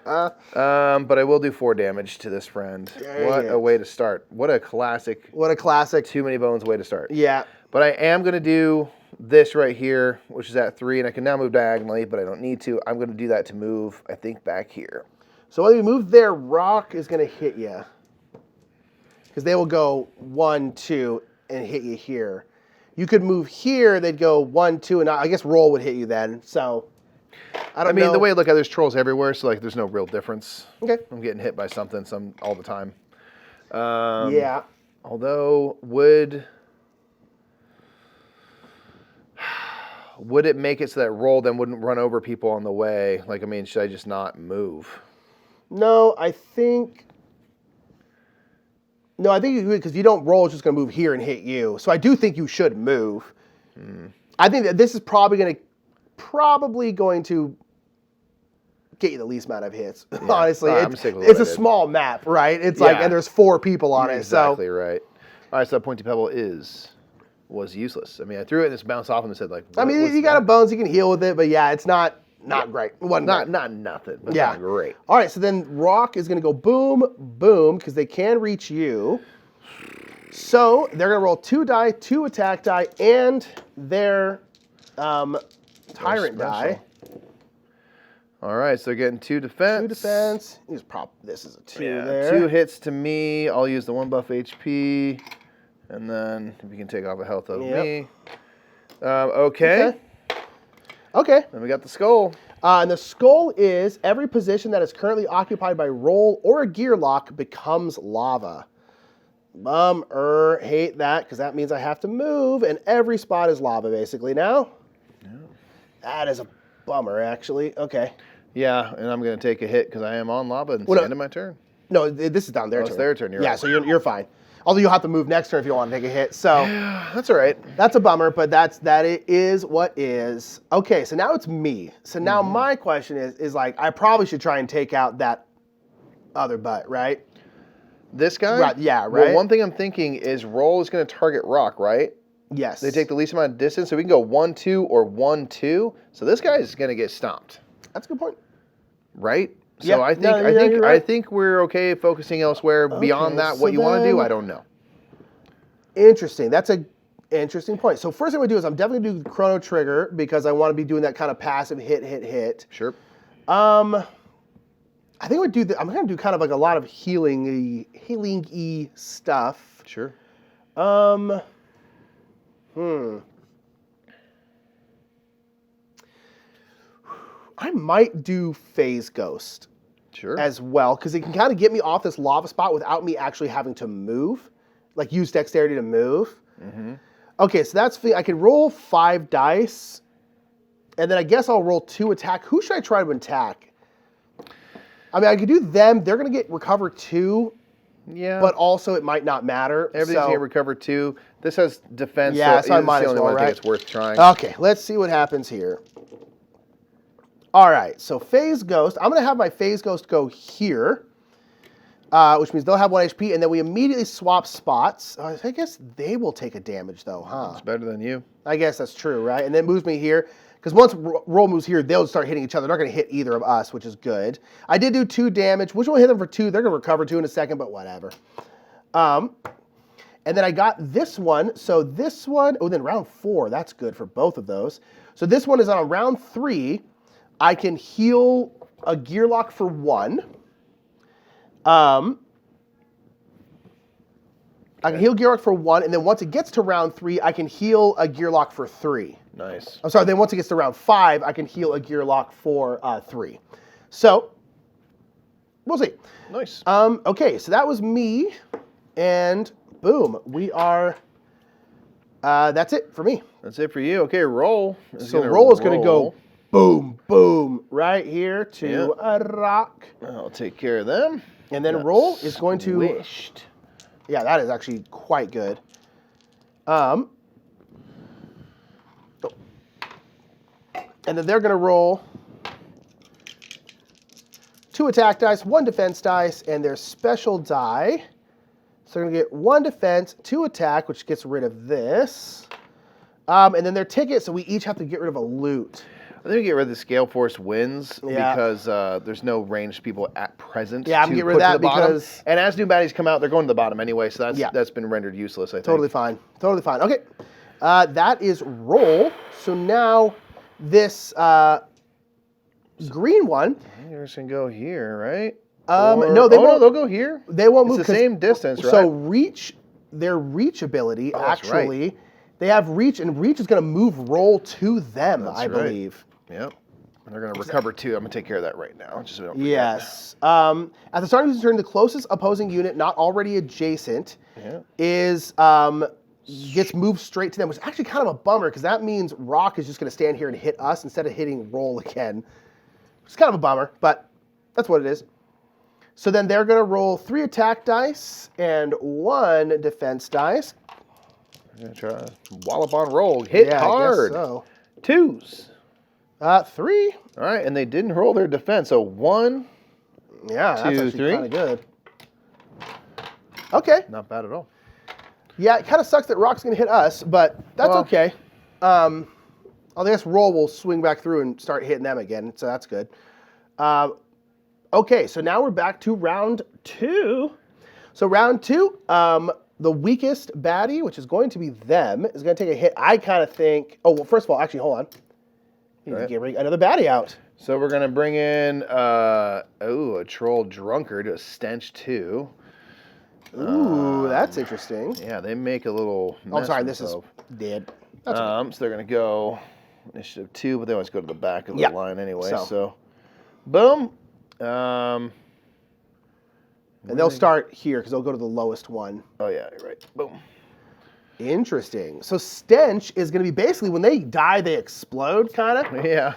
But I will do 4 damage to this friend. What a way to start. What a classic. What a classic. Too many bones way to start. Yeah. But I am going to do this right here, which is at 3, and I can now move diagonally, but I don't need to. I'm going to do that to move, I think, back here. So when you move there, Rock is going to hit you. Because they will go 1, 2, and hit you here. You could move here, they'd go 1, 2, and I guess Roll would hit you then. So, I don't know. The way I look at it, there's trolls everywhere, so like there's no real difference. Okay. I'm getting hit by something all the time. Yeah. Although, would it make it so that Roll then wouldn't run over people on the way? Like, I mean, should I just not move? No, I think you would, because you don't Roll, it's just going to move here and hit you. So I do think you should move. I think that this is probably going to get you the least amount of hits. Yeah. Honestly, it's a small map, right? It's like, and there's 4 people on it. Exactly right. All right, so that Pointy Pebble was useless. I mean, I threw it and it bounced off and it said like. I mean, you got a bones, you can heal with it, but yeah, it's not great. Not nothing. But not great. All right, so then Rock is going to go boom, boom, because they can reach you. So they're going to roll 2 die, 2 attack die, and their Tyrant die. All right, so they're getting 2 defense. 2 defense. This is a 2 there. 2 hits to me. I'll use the 1 buff HP. And then if you can take off a health of me. Okay. Then we got the skull. And the skull is every position that is currently occupied by Roll or a Gearlock becomes lava. Hate that because that means I have to move, and every spot is lava basically now. Yeah. That is a bummer, actually. Okay. Yeah, and I'm going to take a hit because I am on lava and it's the end of my turn. No, this is down their turn. It's their turn. You're right. So you're fine. Although you'll have to move next turn if you want to take a hit. So that's all right. That's a bummer, but that it is what is. Okay, so now it's me. So now my question is like, I probably should try and take out that other butt, right? This guy? Right, yeah, right. Well, one thing I'm thinking is Roll is going to target Rock, right? Yes. They take the least amount of distance, so we can go 1, 2, or 1, 2. So this guy is going to get stomped. That's a good point. Right? So I think we're okay focusing elsewhere. Beyond that, what you want to do, I don't know. Interesting. That's a interesting point. So first thing we do is I'm definitely going to do the Chrono Trigger because I want to be doing that kind of passive hit. Sure. I think I'm going to do kind of like a lot of healing-y stuff. Sure. I might do Phase Ghost. Sure. As well, because it can kind of get me off this lava spot without me actually having to move, like use dexterity to move. Okay, so I can roll 5 dice, and then I guess I'll roll 2 attack. Who should I try to attack? I mean, I could do them. They're going to get recover 2. Yeah. But also, it might not matter. Everything's going to get recover 2. This has defense. Yeah, so I might as well, right? I think it's worth trying. Okay, let's see what happens here. All right, so Phase Ghost. I'm going to have my Phase Ghost go here, which means they'll have 1 HP, and then we immediately swap spots. I guess they will take a damage, though, huh? It's better than you. I guess that's true, right? And then moves me here. Because once roll moves here, they'll start hitting each other. They're not going to hit either of us, which is good. I did do 2 damage, which will hit them for 2. They're going to recover 2 in a second, but whatever. And then I got this one. So this one, then round 4, that's good for both of those. So this one is on round 3. I can heal a Gearlock for 1. I can heal Gearlock for 1, and then once it gets to round 3, I can heal a Gearlock for 3. Nice. I'm sorry, then once it gets to round 5, I can heal a Gearlock for 3. So, we'll see. Nice. Okay, so that was me, and boom, we are, that's it for me. That's it for you. Okay, roll. So roll is going to go boom, boom, right here to a rock. I'll take care of them. And then roll is going to... Squished. Yeah, that is actually quite good. And then they're going to roll 2 attack dice, 1 defense dice, and their special die. So they're going to get 1 defense, 2 attack, which gets rid of this. And then their ticket, so we each have to get rid of a loot. I think we get rid of the Scale Force wins because there's no ranged people at present. Yeah, I'm going to get rid of that because... And as new baddies come out, they're going to the bottom anyway, so that's been rendered useless, I think. Totally fine. Totally fine. Okay. That is roll. So now this green one... You're just going to go here, right? No, they won't. They'll go here? They won't move. It's the same distance, right? So their reach ability, actually... Right. They have reach, and reach is going to move roll to them, I believe. Yep. And they're going to recover 2. I'm going to take care of that right now. Just so we don't forget. Yes. At the start of the turn, the closest opposing unit not already adjacent is gets moved straight to them, which is actually kind of a bummer because that means Rock is just going to stand here and hit us instead of hitting roll again. It's kind of a bummer, but that's what it is. So then they're going to roll 3 attack dice and 1 defense dice. I'm going to try to wallop on roll. Hit hard. I guess so. 2s. 3. All right, and they didn't roll their defense, so 1, yeah, 2, that's 3. Kind of good. Okay. Not bad at all. Yeah, it kind of sucks that Rock's going to hit us, but that's okay. I guess roll will swing back through and start hitting them again, so that's good. Okay, so now we're back to round 2. So round 2, the weakest baddie, which is going to be them, is going to take a hit. I kind of think... Oh, well, first of all, actually, hold on. You need to get another baddie out. So we're going to bring in a Troll Drunkard, a Stench 2. Ooh, that's interesting. Yeah, they make a little mess. Oh, I'm sorry, this is dead. That's okay. So they're going to go initiative 2, but they always go to the back of the line anyway. So, boom. And they'll start here because they'll go to the lowest one. Oh, yeah, you're right. Boom. Interesting. So Stench is going to be basically when they die, they explode, kind of. Yeah.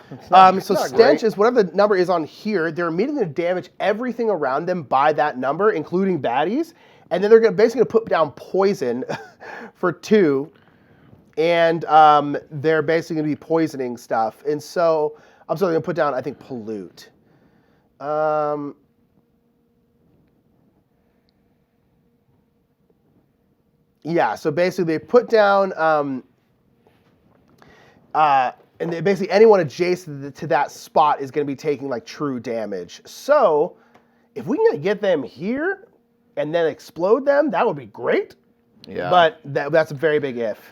So Stench is whatever the number is on here. They're immediately going to damage everything around them by that number, including baddies. And then they're basically going to put down poison for 2. And they're basically going to be poisoning stuff. And so I'm still going to put down, I think, pollute. Yeah, so basically they put down, and basically anyone adjacent to that spot is going to be taking like true damage. So if we can get them here and then explode them, that would be great. Yeah. But that's a very big if.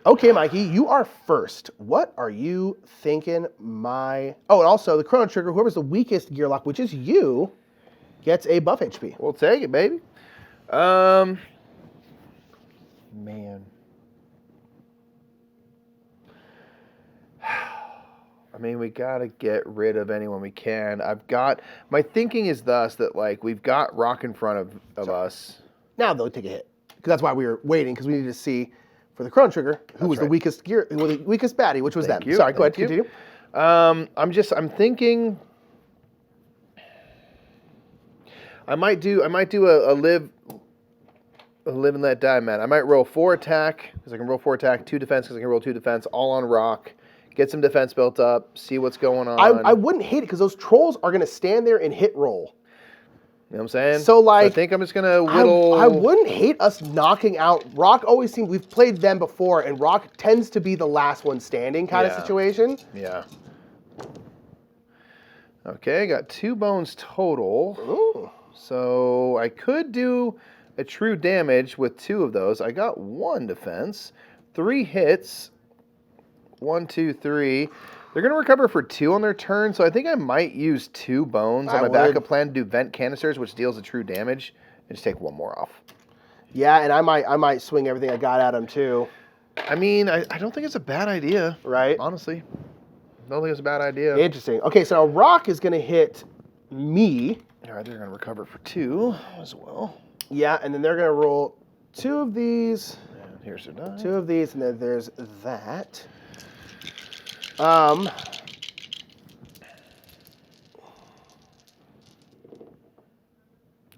Okay, Mikey, you are first. What are you thinking? Oh, and also the Chrono Trigger, whoever's the weakest Gearlock, which is you, gets a buff HP. We'll take it, baby. Man. I mean, we got to get rid of anyone we can. My thinking is thus that, like, we've got Rock in front of us. Now they'll take a hit. Because that's why we were waiting, because we needed to see for the Chrono Trigger who was the weakest baddie, which was them. Sorry, go ahead, continue. I'm thinking I might do a live and let die, man. I might roll 4 attack, because I can roll 4 attack, 2 defense, because I can roll 2 defense, all on Rock. Get some defense built up, see what's going on. I wouldn't hate it, because those trolls are going to stand there and hit roll. You know what I'm saying? So, like, I think I'm just going to whittle. I wouldn't hate us knocking out. Rock always seems, we've played them before, and Rock tends to be the last one standing kind of situation. Yeah. Okay, got 2 bones total. Ooh. So I could do a true damage with 2 of those. I got 1 defense, 3 hits. 1, 2, 3. They're going to recover for 2 on their turn, so I think I might use 2 bones on my backup plan to do vent canisters, which deals a true damage, and just take 1 more off. Yeah, and I might swing everything I got at him too. I mean, I don't think it's a bad idea. Right? Honestly. I don't think it's a bad idea. Interesting. Okay, so Rock is going to hit me. All right, they're going to recover for 2 as well. Yeah, and then they're going to roll 2 of these. And here's their die. 2 of these, and then there's that. Oh,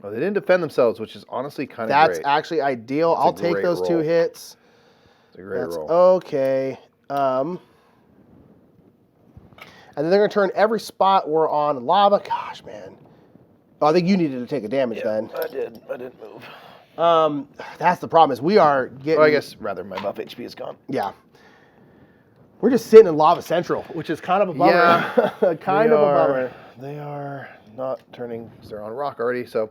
they didn't defend themselves, which is honestly kind of great. That's actually ideal. I'll take those roll. 2 hits. It's a great roll. Okay. And then they're going to turn every spot we're on lava. Gosh, man. Oh, I think you needed to take a damage then. I did. I didn't move. That's the problem is we are getting... Well, I guess rather my buff HP is gone. Yeah. We're just sitting in Lava Central, which is kind of a bummer. Yeah. kind of a bummer. They are not turning because they're on rock already. So,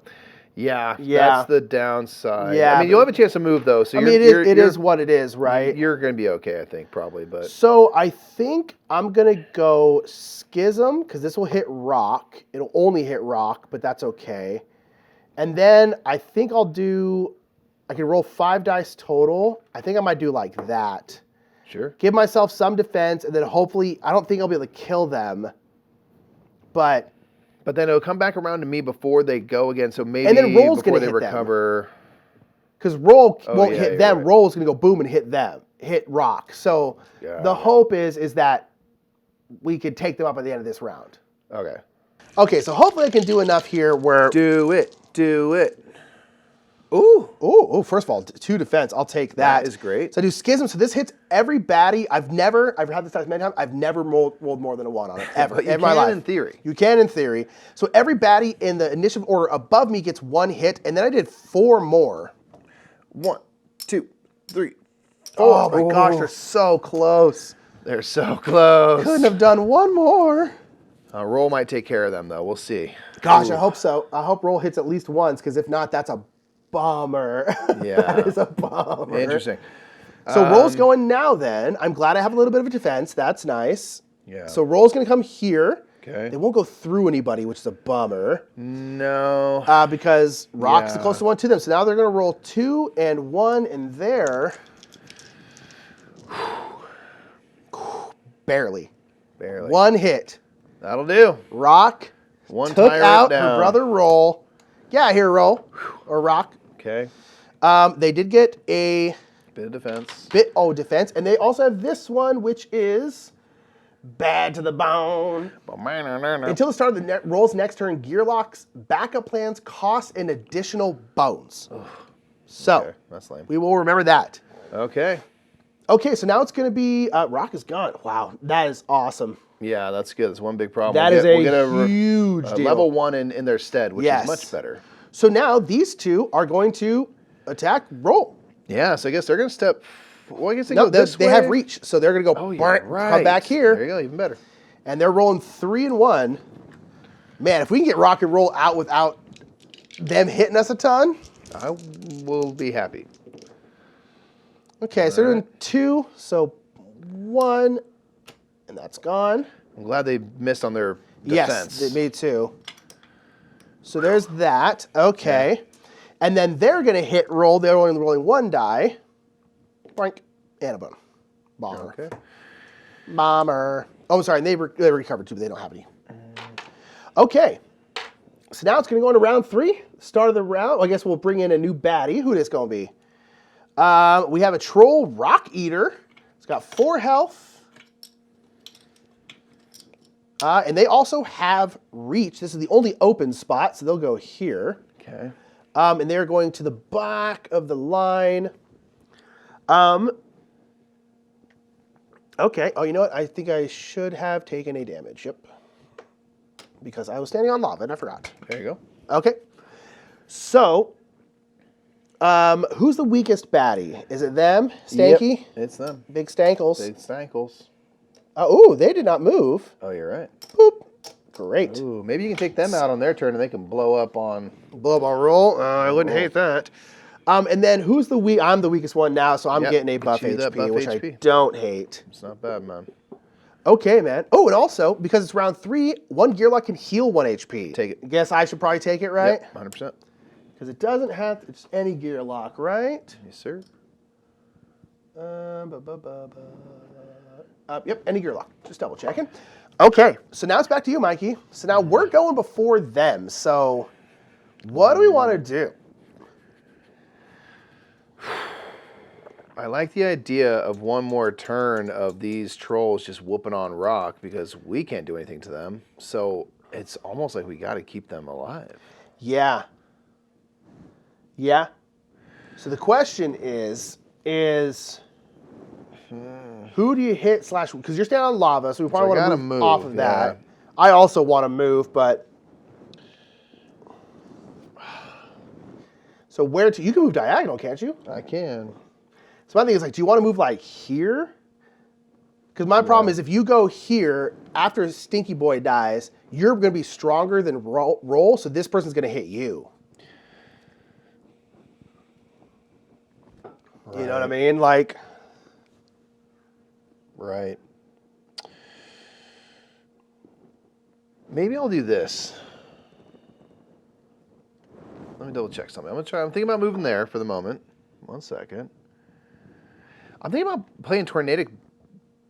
yeah, Yeah. that's the downside. Yeah, I mean, you'll have a chance to move though. So I mean, it is what it is, right? You're going to be okay, I think, probably. But so I think I'm going to go Schism because this will hit rock. It'll only hit rock, but that's okay. And then I think I can roll 5 dice total. I think I might do like that. Sure. Give myself some defense, and then hopefully, I don't think I'll be able to kill them. But then it'll come back around to me before they go again. So maybe and then Roll's before gonna they hit them. recover. Because Roll won't yeah, hit them. right. Roll's going to go boom and hit them, hit rock. So the hope is that we could take them up at the end of this round. Okay. Okay, so hopefully I can do enough here where... Do it. Ooh, first of all, 2 defense. I'll take that. That is great. So I do Schism. So this hits every baddie. I've had this dice many times. I've never rolled more than a 1 on it, ever. But you in my can life. in theory. You can in theory. So every baddie in the initiative order above me gets 1 hit, and then I did 4 more. 1, 2, 3, 4. Oh my gosh, they're so close. They're so close. Couldn't have done 1 more. Roll might take care of them, though. We'll see. Gosh, I hope so. I hope Roll hits at least once, because if not, that's a bummer. Yeah. That is a bummer. Interesting. So Roll's going now then. I'm glad I have a little bit of a defense. That's nice. Yeah. So Roll's going to come here. Okay. They won't go through anybody, which is a bummer. No. Because Rock's the Yeah. closest one to them. So now they're going to roll 2 and 1, and there. Barely. 1 hit. That'll do. Rock One took Tyrant out down. her brother Roll. Yeah, here, Roll. Or Rock. Okay. They did get a Bit of defense. defense. And they also have this one, which is bad to the bone. Until the start of the Roll's next turn, Gearlock's backup plans cost an additional bones. So, Okay, that's lame. we will remember that. Okay. Okay, so now it's going to be, Rock is gone. Wow, that is awesome. Yeah, that's good. That's one big problem. That is we'll get a huge deal. level 1 in their stead, which Yes. is much better. So now these 2 are going to attack Roll. Yeah, so I guess they're going to step... Well, I guess they No, go this they way. have reach, so they're going to go Oh, yeah, right. come back here. There you go, even better. And they're rolling 3 and 1. Man, if we can get Rock and Roll out without them hitting us a ton. I will be happy. Okay, so they're doing 2, so 1, and that's gone. I'm glad they missed on their defense. Yes, me too. So there's that. Okay. And then they're going to hit Roll. They're only rolling 1 die. Boink. And a boom. Bomber. Okay. Bomber. Oh, sorry. They recovered 2, but they don't have any. Okay. So now it's going to go into round 3. Start of the round. I guess we'll bring in a new baddie. Who this going to be? We have a Troll Rock Eater. It's got 4 health. And they also have reach. This is the only open spot, so they'll go here. Okay. And they're going to the back of the line. Okay. Oh, you know what? I think I should have taken a damage. Yep. Because I was standing on lava and I forgot. There you go. Okay. So, who's the weakest baddie? Is it them? Stanky? Yep, it's them. Big Stankles. Big Stankles. Oh, they did not move. Oh, you're right. Boop. Great. Ooh, maybe you can take them out on their turn and they can blow up on... Blow up on roll. I wouldn't hate that. And then who's the weak? I'm the weakest one now, so I'm getting a buff HP, which I don't hate. It's not bad, man. Okay, man. Oh, and also, because it's round 3, one Gearlock can heal 1 HP. Take it. Guess I should probably take it, right? Yep, 100%. Because it doesn't have it's any Gearlock, right? Yes, sir. Yep, any Gearlock. Just double checking. Okay, so now it's back to you, Mikey. So now we're going before them. So what do we want to do? I like the idea of one more turn of these trolls just whooping on rock because we can't do anything to them. So it's almost like we got to keep them alive. Yeah. Yeah. So the question is who do you hit / because you're standing on lava, so we probably want to move off of that. I also want to move, but so where to? You can move diagonal, can't you? I can. So my thing is like, do you want to move like here? Because my problem is if you go here after Stinky Boy dies, you're going to be stronger than roll, so this person's going to hit you. Right. You know what I mean? Like. Right. Maybe I'll do this. Let me double check something. I'm thinking about moving there for the moment. 1 second. I'm thinking about playing Tornadic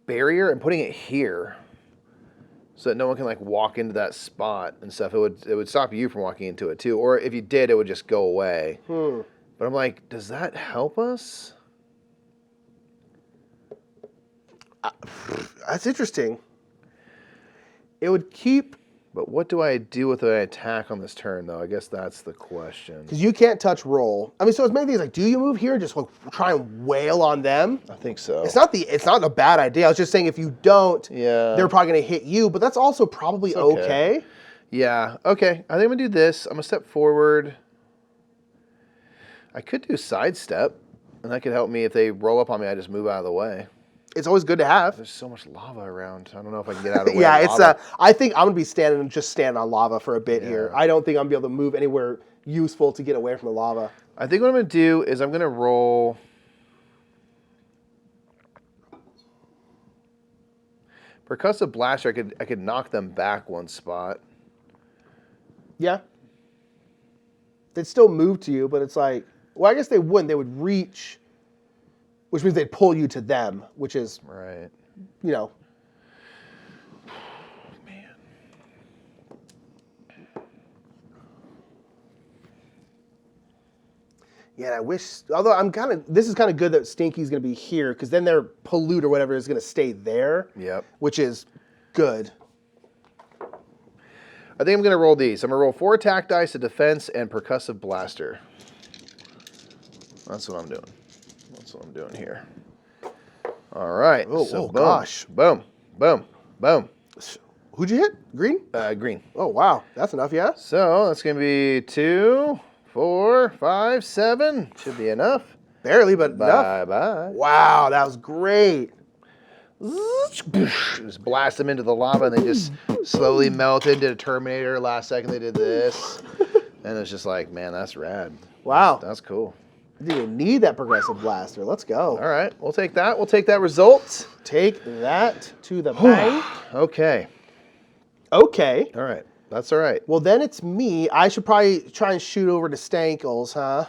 Barrier and putting it here so that no one can like walk into that spot and stuff. It would stop you from walking into it too. Or if you did, it would just go away. But I'm like, does that help us? That's interesting. It would keep... But what do I do with an attack on this turn, though? I guess that's the question. Because you can't touch roll. I mean, so it's many things like, do you move here and just like try and wail on them? I think so. It's not a bad idea. I was just saying if you don't, they're probably going to hit you. But that's also probably okay. Yeah. Okay. I think I'm going to do this. I'm going to step forward. I could do sidestep, and that could help me. If they roll up on me, I just move out of the way. It's always good to have. There's so much lava around. I don't know if I can get out of the way. Yeah, it's. I think I'm gonna be standing on lava for a bit here. I don't think I'm gonna be able to move anywhere useful to get away from the lava. I think what I'm gonna do is I'm gonna roll. Percussive Blaster. I could knock them back 1 spot. Yeah. They'd still move to you, but it's like, well, I guess they wouldn't. They would reach. Which means they'd pull you to them, which is, right. You know. Man. Yeah, I wish, although this is kind of good that Stinky's going to be here, because then their pollute or whatever is going to stay there. Yep. Which is good. I think I'm going to roll these. I'm going to roll 4 attack dice, a defense, and Percussive Blaster. That's what I'm doing. That's what I'm doing here. All right. Oh, boom, gosh. Boom, boom, boom. Who'd you hit? Green? Green. Oh, wow. That's enough, yeah? So that's going to be 2, 4, 5, 7. Should be enough. Barely, but enough. Bye-bye. Wow, that was great. Just blast them into the lava, and they just slowly melted. Did a Terminator. Last second they did this. And it's just like, man, that's rad. Wow. That's cool. You didn't even need that Progressive Blaster. Let's go. All right, we'll take that. We'll take that result. Take that to the bank. Okay. Okay. All right. That's all right. Well, then it's me. I should probably try and shoot over to Stankles, huh?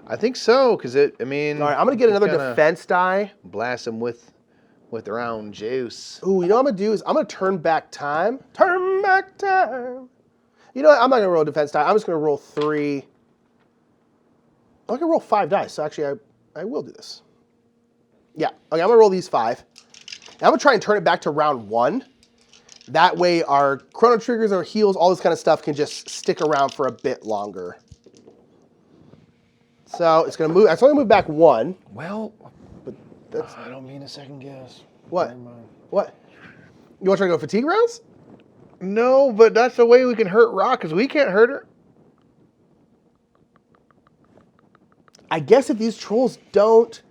I think so, because I mean... All right, I'm going to get another defense die. Blast them with their own juice. Ooh, you know what I'm going to do is I'm going to turn back time. Turn back time. You know what? I'm not going to roll a defense die. I'm just going to roll 3... I can roll 5 dice, so actually I will do this. Yeah, okay, I'm gonna roll these 5. And I'm gonna try and turn it back to round 1. That way our chrono triggers, our heals, all this kind of stuff can just stick around for a bit longer. So it's gonna move, it's only move back 1. Well, but that's... I don't mean a second guess. What? What? You wanna try to go fatigue rounds? No, but that's the way we can hurt Rock, because we can't hurt her. I guess if these trolls don't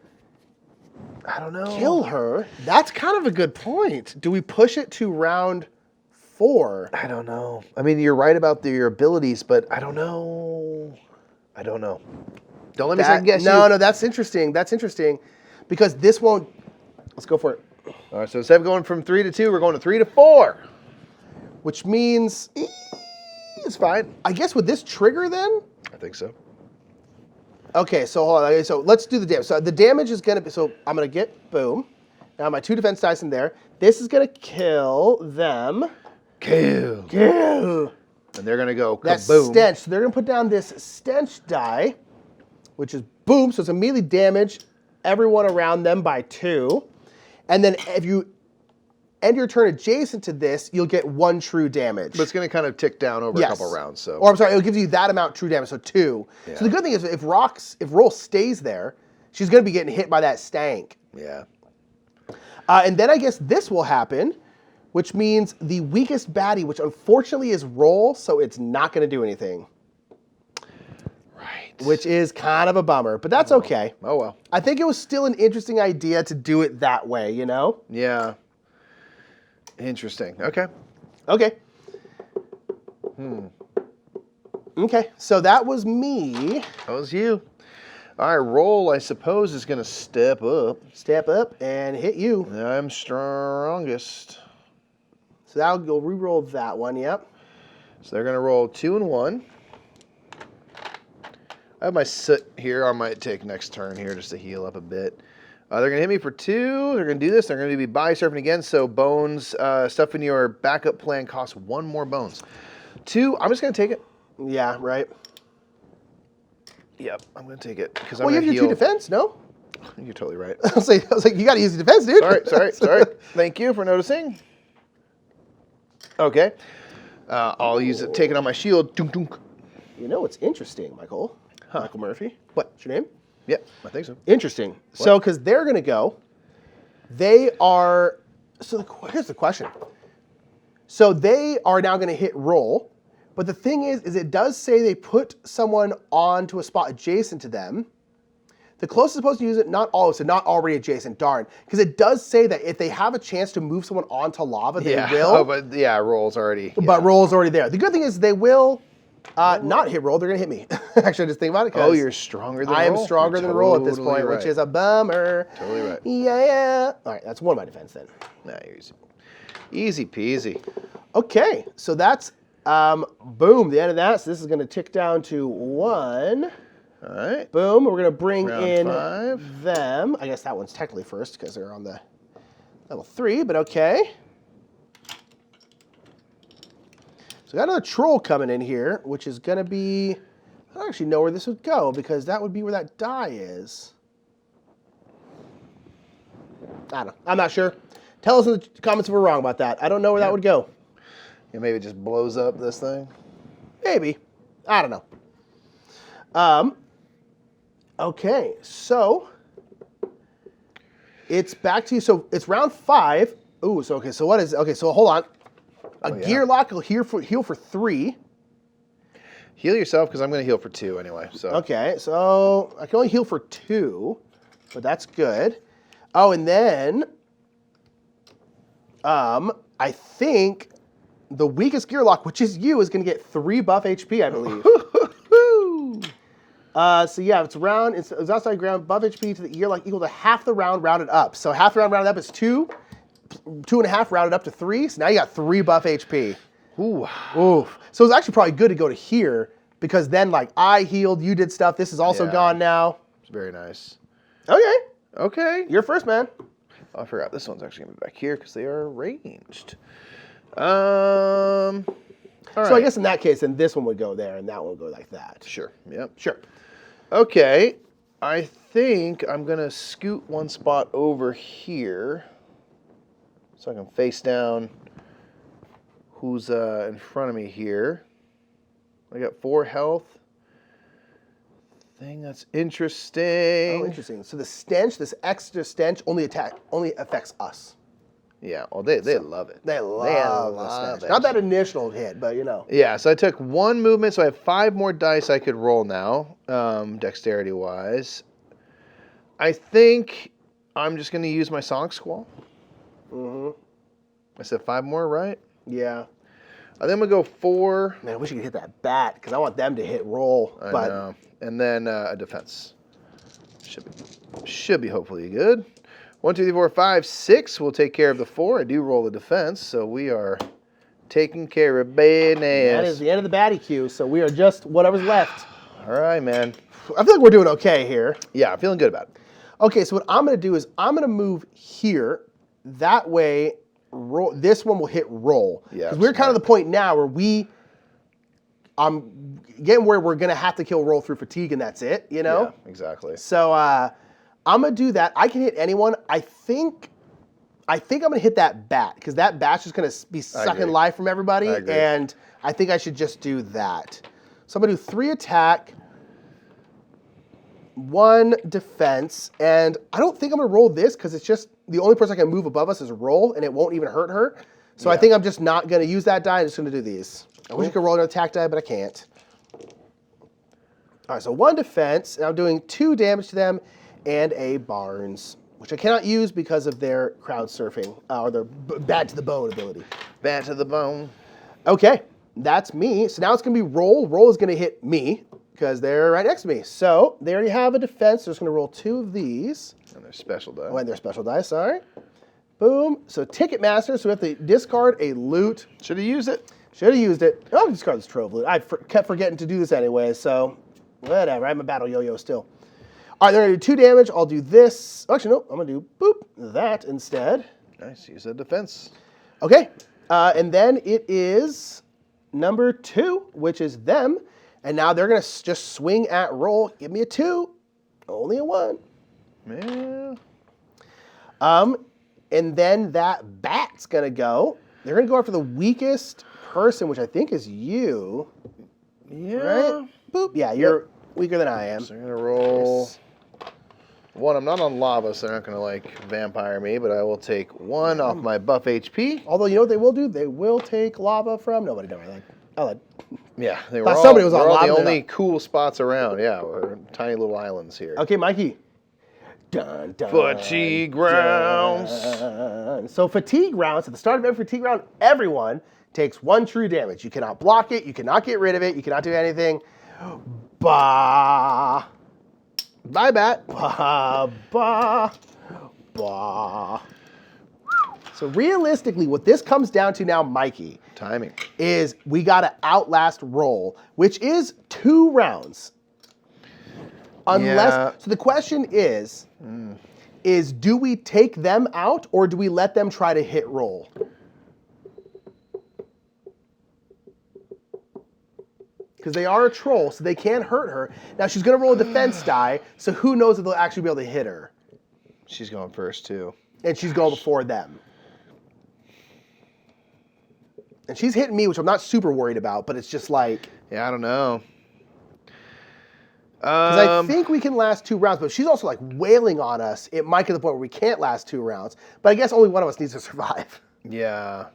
I don't know. kill her, that's kind of a good point. Do we push it to round 4? I don't know. I mean, you're right about your abilities, but I don't know. I don't know. Don't let me second guess you. No, that's interesting. That's interesting. Because this won't... Let's go for it. All right, so instead of going from 3 to 2, we're going to 3 to 4. Which means... It's fine. I guess with this trigger then? I think so. Okay, so hold on. Okay, so let's do the damage. So the damage is going to be... So I'm going to get... Boom. Now my 2 defense dice in there. This is going to kill them. Kill. Kill. And they're going to go That's kaboom. stench. So they're going to put down this stench die, which is boom. So it's immediately damage everyone around them by 2. And then if you end your turn adjacent to this, you'll get 1 true damage. But it's going to kind of tick down over a couple rounds. So. Or I'm sorry, it'll give you that amount true damage, so 2. Yeah. So the good thing is if Roll stays there, she's going to be getting hit by that stank. Yeah. And then I guess this will happen, which means the weakest baddie, which unfortunately is Roll, so it's not going to do anything. Right. Which is kind of a bummer, but that's okay. Oh, well. I think it was still an interesting idea to do it that way, you know? Yeah. Interesting. Okay. Okay. Okay, so that was me. That was you. All right, Roll, I suppose, is going to step up. Step up and hit you. I'm strongest. So that'll go re-roll that one, yep. So they're going to roll 2 and 1. I have my soot here. I might take next turn here just to heal up a bit. They're going to hit me for 2. They're going to do this. They're going to be body surfing again. So bones, stuff in your backup plan costs 1 more bones. 2, I'm just going to take it. Yeah, right. Yep, I'm going to take it. Because Well, you have your 2 defense, no? You're totally right. I was like, you got to use the defense, dude. Sorry. Thank you for noticing. Okay. I'll use it, take it on my shield. Dunk, dunk. You know what's interesting, Michael? Michael Murphy. What's your name? Yeah, I think so. Interesting. So, because they're going to go, they are, so here's the question. So they are now going to hit Roll, but the thing is it does say they put someone onto a spot adjacent to them. The closest supposed to use it, not all, so not already adjacent, darn. Because it does say that if they have a chance to move someone onto lava, they will. Oh, but yeah, Roll's already. But Roll's already there. The good thing is they will not hit Roll, they're going to hit me. Actually, I just think about it. Oh, you're stronger than Roll? I am stronger than Roll at this point, right. which is a bummer. Totally right. Yeah. All right, that's 1 of my defense then. Nah, you're easy. Easy peasy. Okay, so that's, boom, the end of that. So this is going to tick down to 1. All right. Boom, we're going to bring Round in 5. them. I guess that one's technically first because they're on the level 3, but okay. So we got another troll coming in here, which is going to be, I don't actually know where this would go because that would be where that die is. I don't know. I'm not sure. Tell us in the comments if we're wrong about that. I don't know where that would go. Yeah, maybe it just blows up this thing. Maybe. I don't know. Okay, so it's back to you. So it's round 5. Ooh, so okay, so what is, okay, so hold on. Gearlock will heal for 3. Heal yourself because I'm going to heal for 2 anyway. So Okay, so I can only heal for 2, but that's good. Oh, and then I think the weakest Gearlock, which is you, is going to get 3 buff HP, I believe. So yeah, it's outside ground, buff HP to the Gearlock equal to half the round rounded up. So half the round rounded up is 2, 2.5 rounded up to 3. So now you got 3 buff HP. Ooh. Oof. So it's actually probably good to go to here because then like I healed, you did stuff. This is also gone now. It's very nice. Okay. Okay. You're first, man. Oh, I forgot this one's actually going to be back here because they are ranged. All right. So I guess in that case, then this one would go there and that one would go like that. Sure. Yep. Sure. Okay. I think I'm going to scoot 1 spot over here so I can face down who's in front of me here. I got 4 health. Thing that's interesting. Oh, interesting. So the stench, this extra stench, only affects us. Yeah, well, they love it. They love the snatch. Not that initial hit, but Yeah, so I took 1 movement, so I have 5 more dice I could roll now, dexterity-wise. I think I'm just going to use my Sonic Squall. Mm-hmm. I said 5 more, right? Yeah. I think I'm going to go 4. Man, I wish you could hit that bat, because I want them to hit roll. I know. And then a defense. Should be hopefully good. 1, 2, 3, 4, 5, 6 will take care of the 4. I do roll the defense, so we are taking care of business. That is the end of the batty queue, so we are just whatever's left. All right, man. I feel like we're doing okay here. Yeah, I'm feeling good about it. Okay, so what I'm going to do is I'm going to move here. That way, this one will hit roll. Yeah, because we're kind of the point now where I'm getting where we're going to have to kill roll through fatigue, and that's it, Yeah, exactly. So I'm going to do that. I can hit anyone. I think I'm going to hit that bat, because that bat's just going to be sucking life from everybody, and I think I should just do that. So I'm going to do 3 attack, 1 defense, and I don't think I'm going to roll this, because it's just the only person I can move above us is roll, and it won't even hurt her. So I think I'm just not going to use that die. I'm just going to do these. I wish I could roll an attack die, but I can't. All right, so 1 defense, and I'm doing 2 damage to them, and a Barnes, which I cannot use because of their crowd surfing, or their bad to the bone ability. Bad to the bone. Okay, that's me. So now it's going to be roll. Roll is going to hit me, because they're right next to me. So they already have a defense. So I'm just going to roll 2 of these. And their special die. Oh, and their special die, sorry. Boom. So Ticketmaster, so we have to discard a loot. Should have used it. Should have used it. Oh, discard this trove loot. I kept forgetting to do this anyway, so whatever. I'm a battle yo-yo still. All right, they're going to do 2 damage. I'll do this. Actually, no, I'm going to do boop, that instead. Nice, use the defense. Okay, and then it is number 2, which is them. And now they're going to just swing at roll. Give me a 2. Only a 1. Yeah. And then that bat's going to go. They're going to go after the weakest person, which I think is you. Yeah. Right? Boop. Yeah, you're weaker than I am. So I'm going to roll... 1, I'm not on lava, so they're not going to, vampire me, but I will take 1 off my buff HP. Although, you know what they will do? They will take lava from... Nobody, don't worry. I lied. Yeah, they were Thought all, somebody was on lava. the only cool spots around. Yeah, we're tiny little islands here. Okay, Mikey. Dun, dun, Fatigue rounds. Dun. So fatigue rounds, at the start of every fatigue round, everyone takes 1 true damage. You cannot block it. You cannot get rid of it. You cannot do anything. Bah. Bye, bat. Bah, bah, bah. So realistically, what this comes down to now, Mikey, Timing. is we got to outlast roll, which is 2 rounds. Unless, so the question is do we take them out or do we let them try to hit roll? Because they are a troll, so they can't hurt her. Now she's going to roll a defense die, so who knows if they'll actually be able to hit her. She's going first, too. And she's going before them. And she's hitting me, which I'm not super worried about, but it's just like... Yeah, I don't know. Because I think we can last 2 rounds, but if she's also wailing on us, it might get to the point where we can't last 2 rounds. But I guess only one of us needs to survive. Yeah.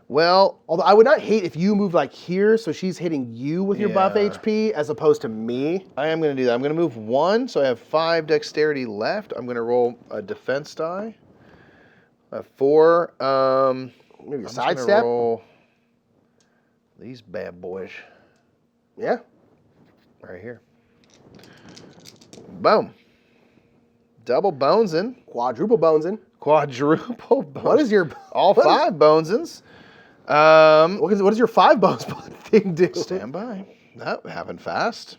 Well... Although I would not hate if you moved here, so she's hitting you with your buff HP, as opposed to me. I am going to do that. I'm going to move 1, so I have 5 dexterity left. I'm going to roll a defense die. I have 4. Maybe a sidestep. Roll these bad boys. Yeah. Right here. Boom. Double bonesing. Quadruple bonesing. Quadruple bones. What is your... All 5 bonesins. What does your 5 bones thing do? Stand by. That happened fast.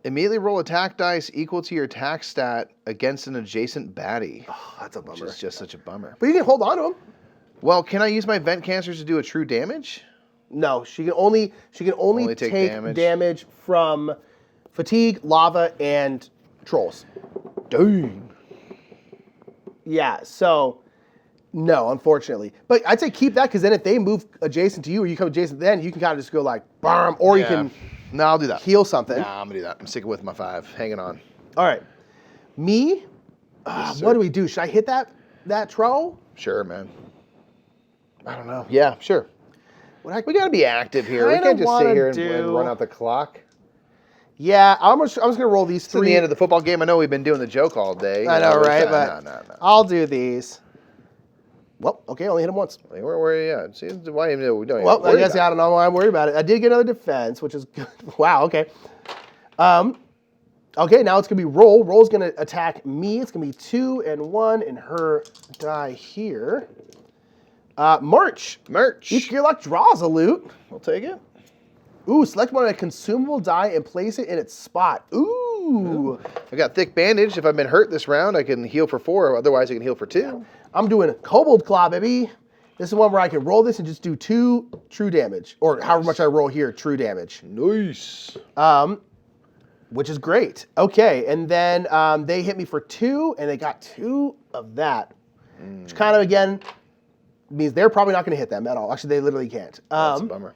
Immediately roll attack dice equal to your attack stat against an adjacent baddie. Oh, that's a bummer. Which is just such a bummer. But you can hold on to them. Well, can I use my vent cancers to do a true damage? No, she can only take damage from fatigue, lava, and trolls. Dang. Yeah, so no, unfortunately. But I'd say keep that, because then if they move adjacent to you or you come adjacent, then you can kind of just go BAM, or you can No, I'll do that. heal something. Nah, I'm going to do that. I'm sticking with my 5. Hanging on. All right. Me? What do we do? Should I hit that troll? Sure, man. I don't know. Yeah, sure. We got to be active here. We can't just sit here and run out the clock. Yeah, I'm just going to roll these 3. It's the end of the football game. I know we've been doing the joke all day. I know, right? No. I'll do these. Well, okay, only hit him once. Where are you at? See, why we don't Well, I guess I don't know why I'm worried about it. I did get another defense, which is good. Wow, okay. Okay, now it's going to be Roll. Roll's going to attack me. It's going to be 2 and 1, and her die here. March. Each Gearlock draws a loot. We'll take it. Ooh, select one on a consumable die and place it in its spot. Ooh. I got thick bandage. If I've been hurt this round, I can heal for 4. Otherwise, I can heal for 2. I'm doing Kobold Claw, baby. This is one where I can roll this and just do 2 true damage. Or however much I roll here, true damage. Nice. Which is great. Okay, and then they hit me for 2, and they got 2 of that. Which kind of, again, means they're probably not going to hit them at all. Actually, they literally can't. That's a bummer.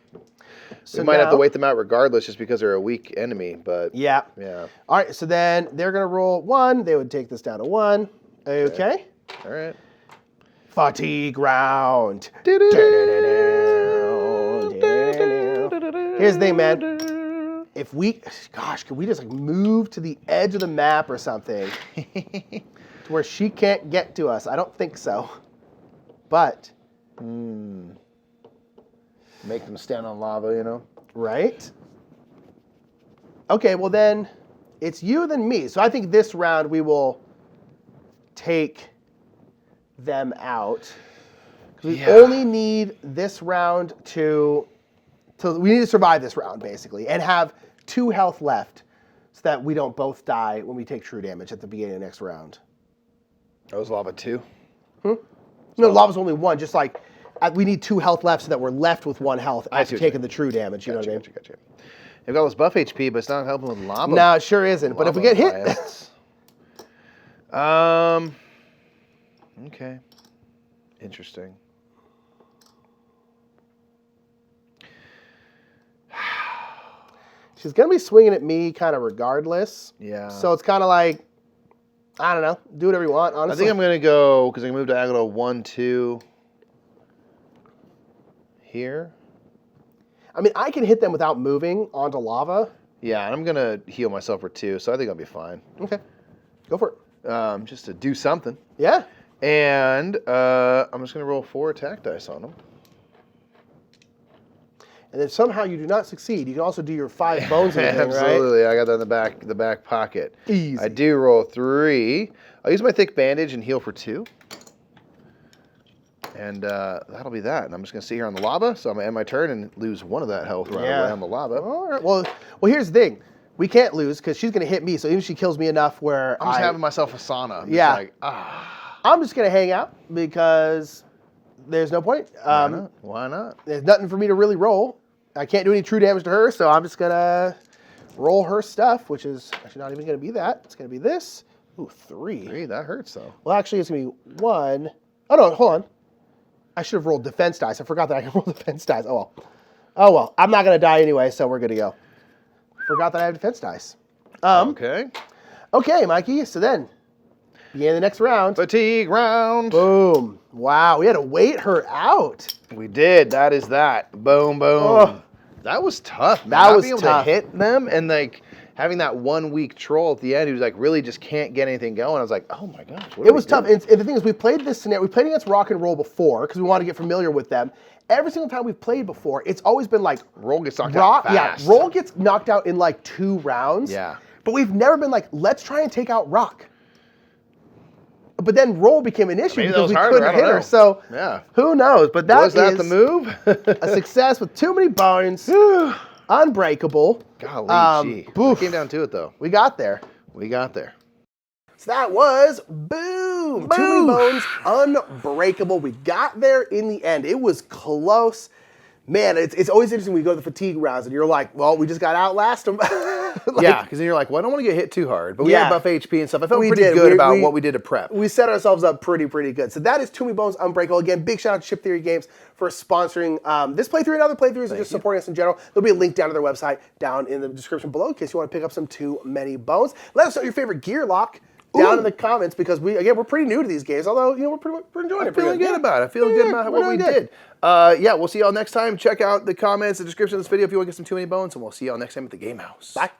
So we might have to wait them out regardless just because they're a weak enemy, but... Yeah. All right, so then they're going to roll 1. They would take this down to 1. Okay. All right. Fatigue round. Here's the thing, man. If we... Gosh, could we just move to the edge of the map or something? To where she can't get to us? I don't think so. But... Make them stand on lava, you know? Right? Okay, well then, it's you then me. So I think this round we will take them out. We only need this round to... We need to survive this round, basically, and have 2 health left so that we don't both die when we take true damage at the beginning of the next round. That was lava 2? No, lava's only 1, just like... we need 2 health left so that we're left with 1 health after taking the true damage. You know what I mean? Gotcha. They've got this buff HP, but it's not helping with lava. No, it sure isn't. But if we get hit... Okay. Interesting. She's going to be swinging at me kind of regardless. Yeah. So it's kind of like, I don't know. Do whatever you want, honestly. I think I'm going to go, because I can move diagonal 1, 2... here. I mean, I can hit them without moving onto lava. Yeah, and I'm going to heal myself for 2, so I think I'll be fine. Okay. Go for it. Just to do something. Yeah. And I'm just going to roll 4 attack dice on them. And then somehow you do not succeed. You can also do your 5 bones in the thing, Absolutely. right? I got that in the back pocket. Easy. I do roll 3. I'll use my thick bandage and heal for 2. And that'll be that. And I'm just going to sit here on the lava, so I'm going to end my turn and lose 1 of that health around the lava. All right. Well, here's the thing. We can't lose because she's going to hit me, so even if she kills me enough where I'm just having myself a sauna. I'm just like, I'm just going to hang out because there's no point. Why not? There's nothing for me to really roll. I can't do any true damage to her, so I'm just going to roll her stuff, which is actually not even going to be that. It's going to be this. Ooh, 3. 3, that hurts, though. Well, actually, it's going to be 1. Oh, no, hold on. I should have rolled defense dice. I forgot that I can roll defense dice. Oh, well. Oh, well. I'm not going to die anyway, so we're good to go. Forgot that I have defense dice. Okay. Okay, Mikey. So then, beginning of the next round. Fatigue round. Boom. Wow. We had to wait her out. We did. That is that. Boom, boom. Oh. That was tough, man. That was being tough. able to hit them and, like, having that 1 weak troll at the end who's, like, really just can't get anything going. I was like, oh, my gosh. It was tough. And the thing is, we played this scenario. We played against Rock and Roll before because we wanted to get familiar with them. Every single time we've played before, it's always been like... Roll gets knocked out fast. Yeah, Roll gets knocked out in like 2 rounds. Yeah. But we've never been like, let's try and take out Rock. But then Roll became an issue because we couldn't hit her. So who knows? But that was that the move? A success with too many bones. Unbreakable. Golly, gee. We came down to it, though. We got there. So that was boom. Too many bones, Unbreakable. We got there in the end. It was close. Man, it's always interesting when we go to the fatigue rounds and you're like, well, we just got to outlast them. Yeah, because then you're like, well, I don't want to get hit too hard. But we had buff HP and stuff. I felt pretty good about what we did to prep. We set ourselves up pretty good. So that is Too Many Bones Unbreakable. Again, big shout out to Chip Theory Games for sponsoring this playthrough and other playthroughs and just supporting us in general. There'll be a link down to their website down in the description below in case you want to pick up some Too Many Bones. Let us know your favorite Gearlock down in the comments because we're pretty new to these games. Although we're enjoying it. Feeling good about it. Feeling good about what we did. We'll see y'all next time. Check out the comments, the description of this video if you want to get some Too Many Bones, and we'll see y'all next time at the Game House. Bye.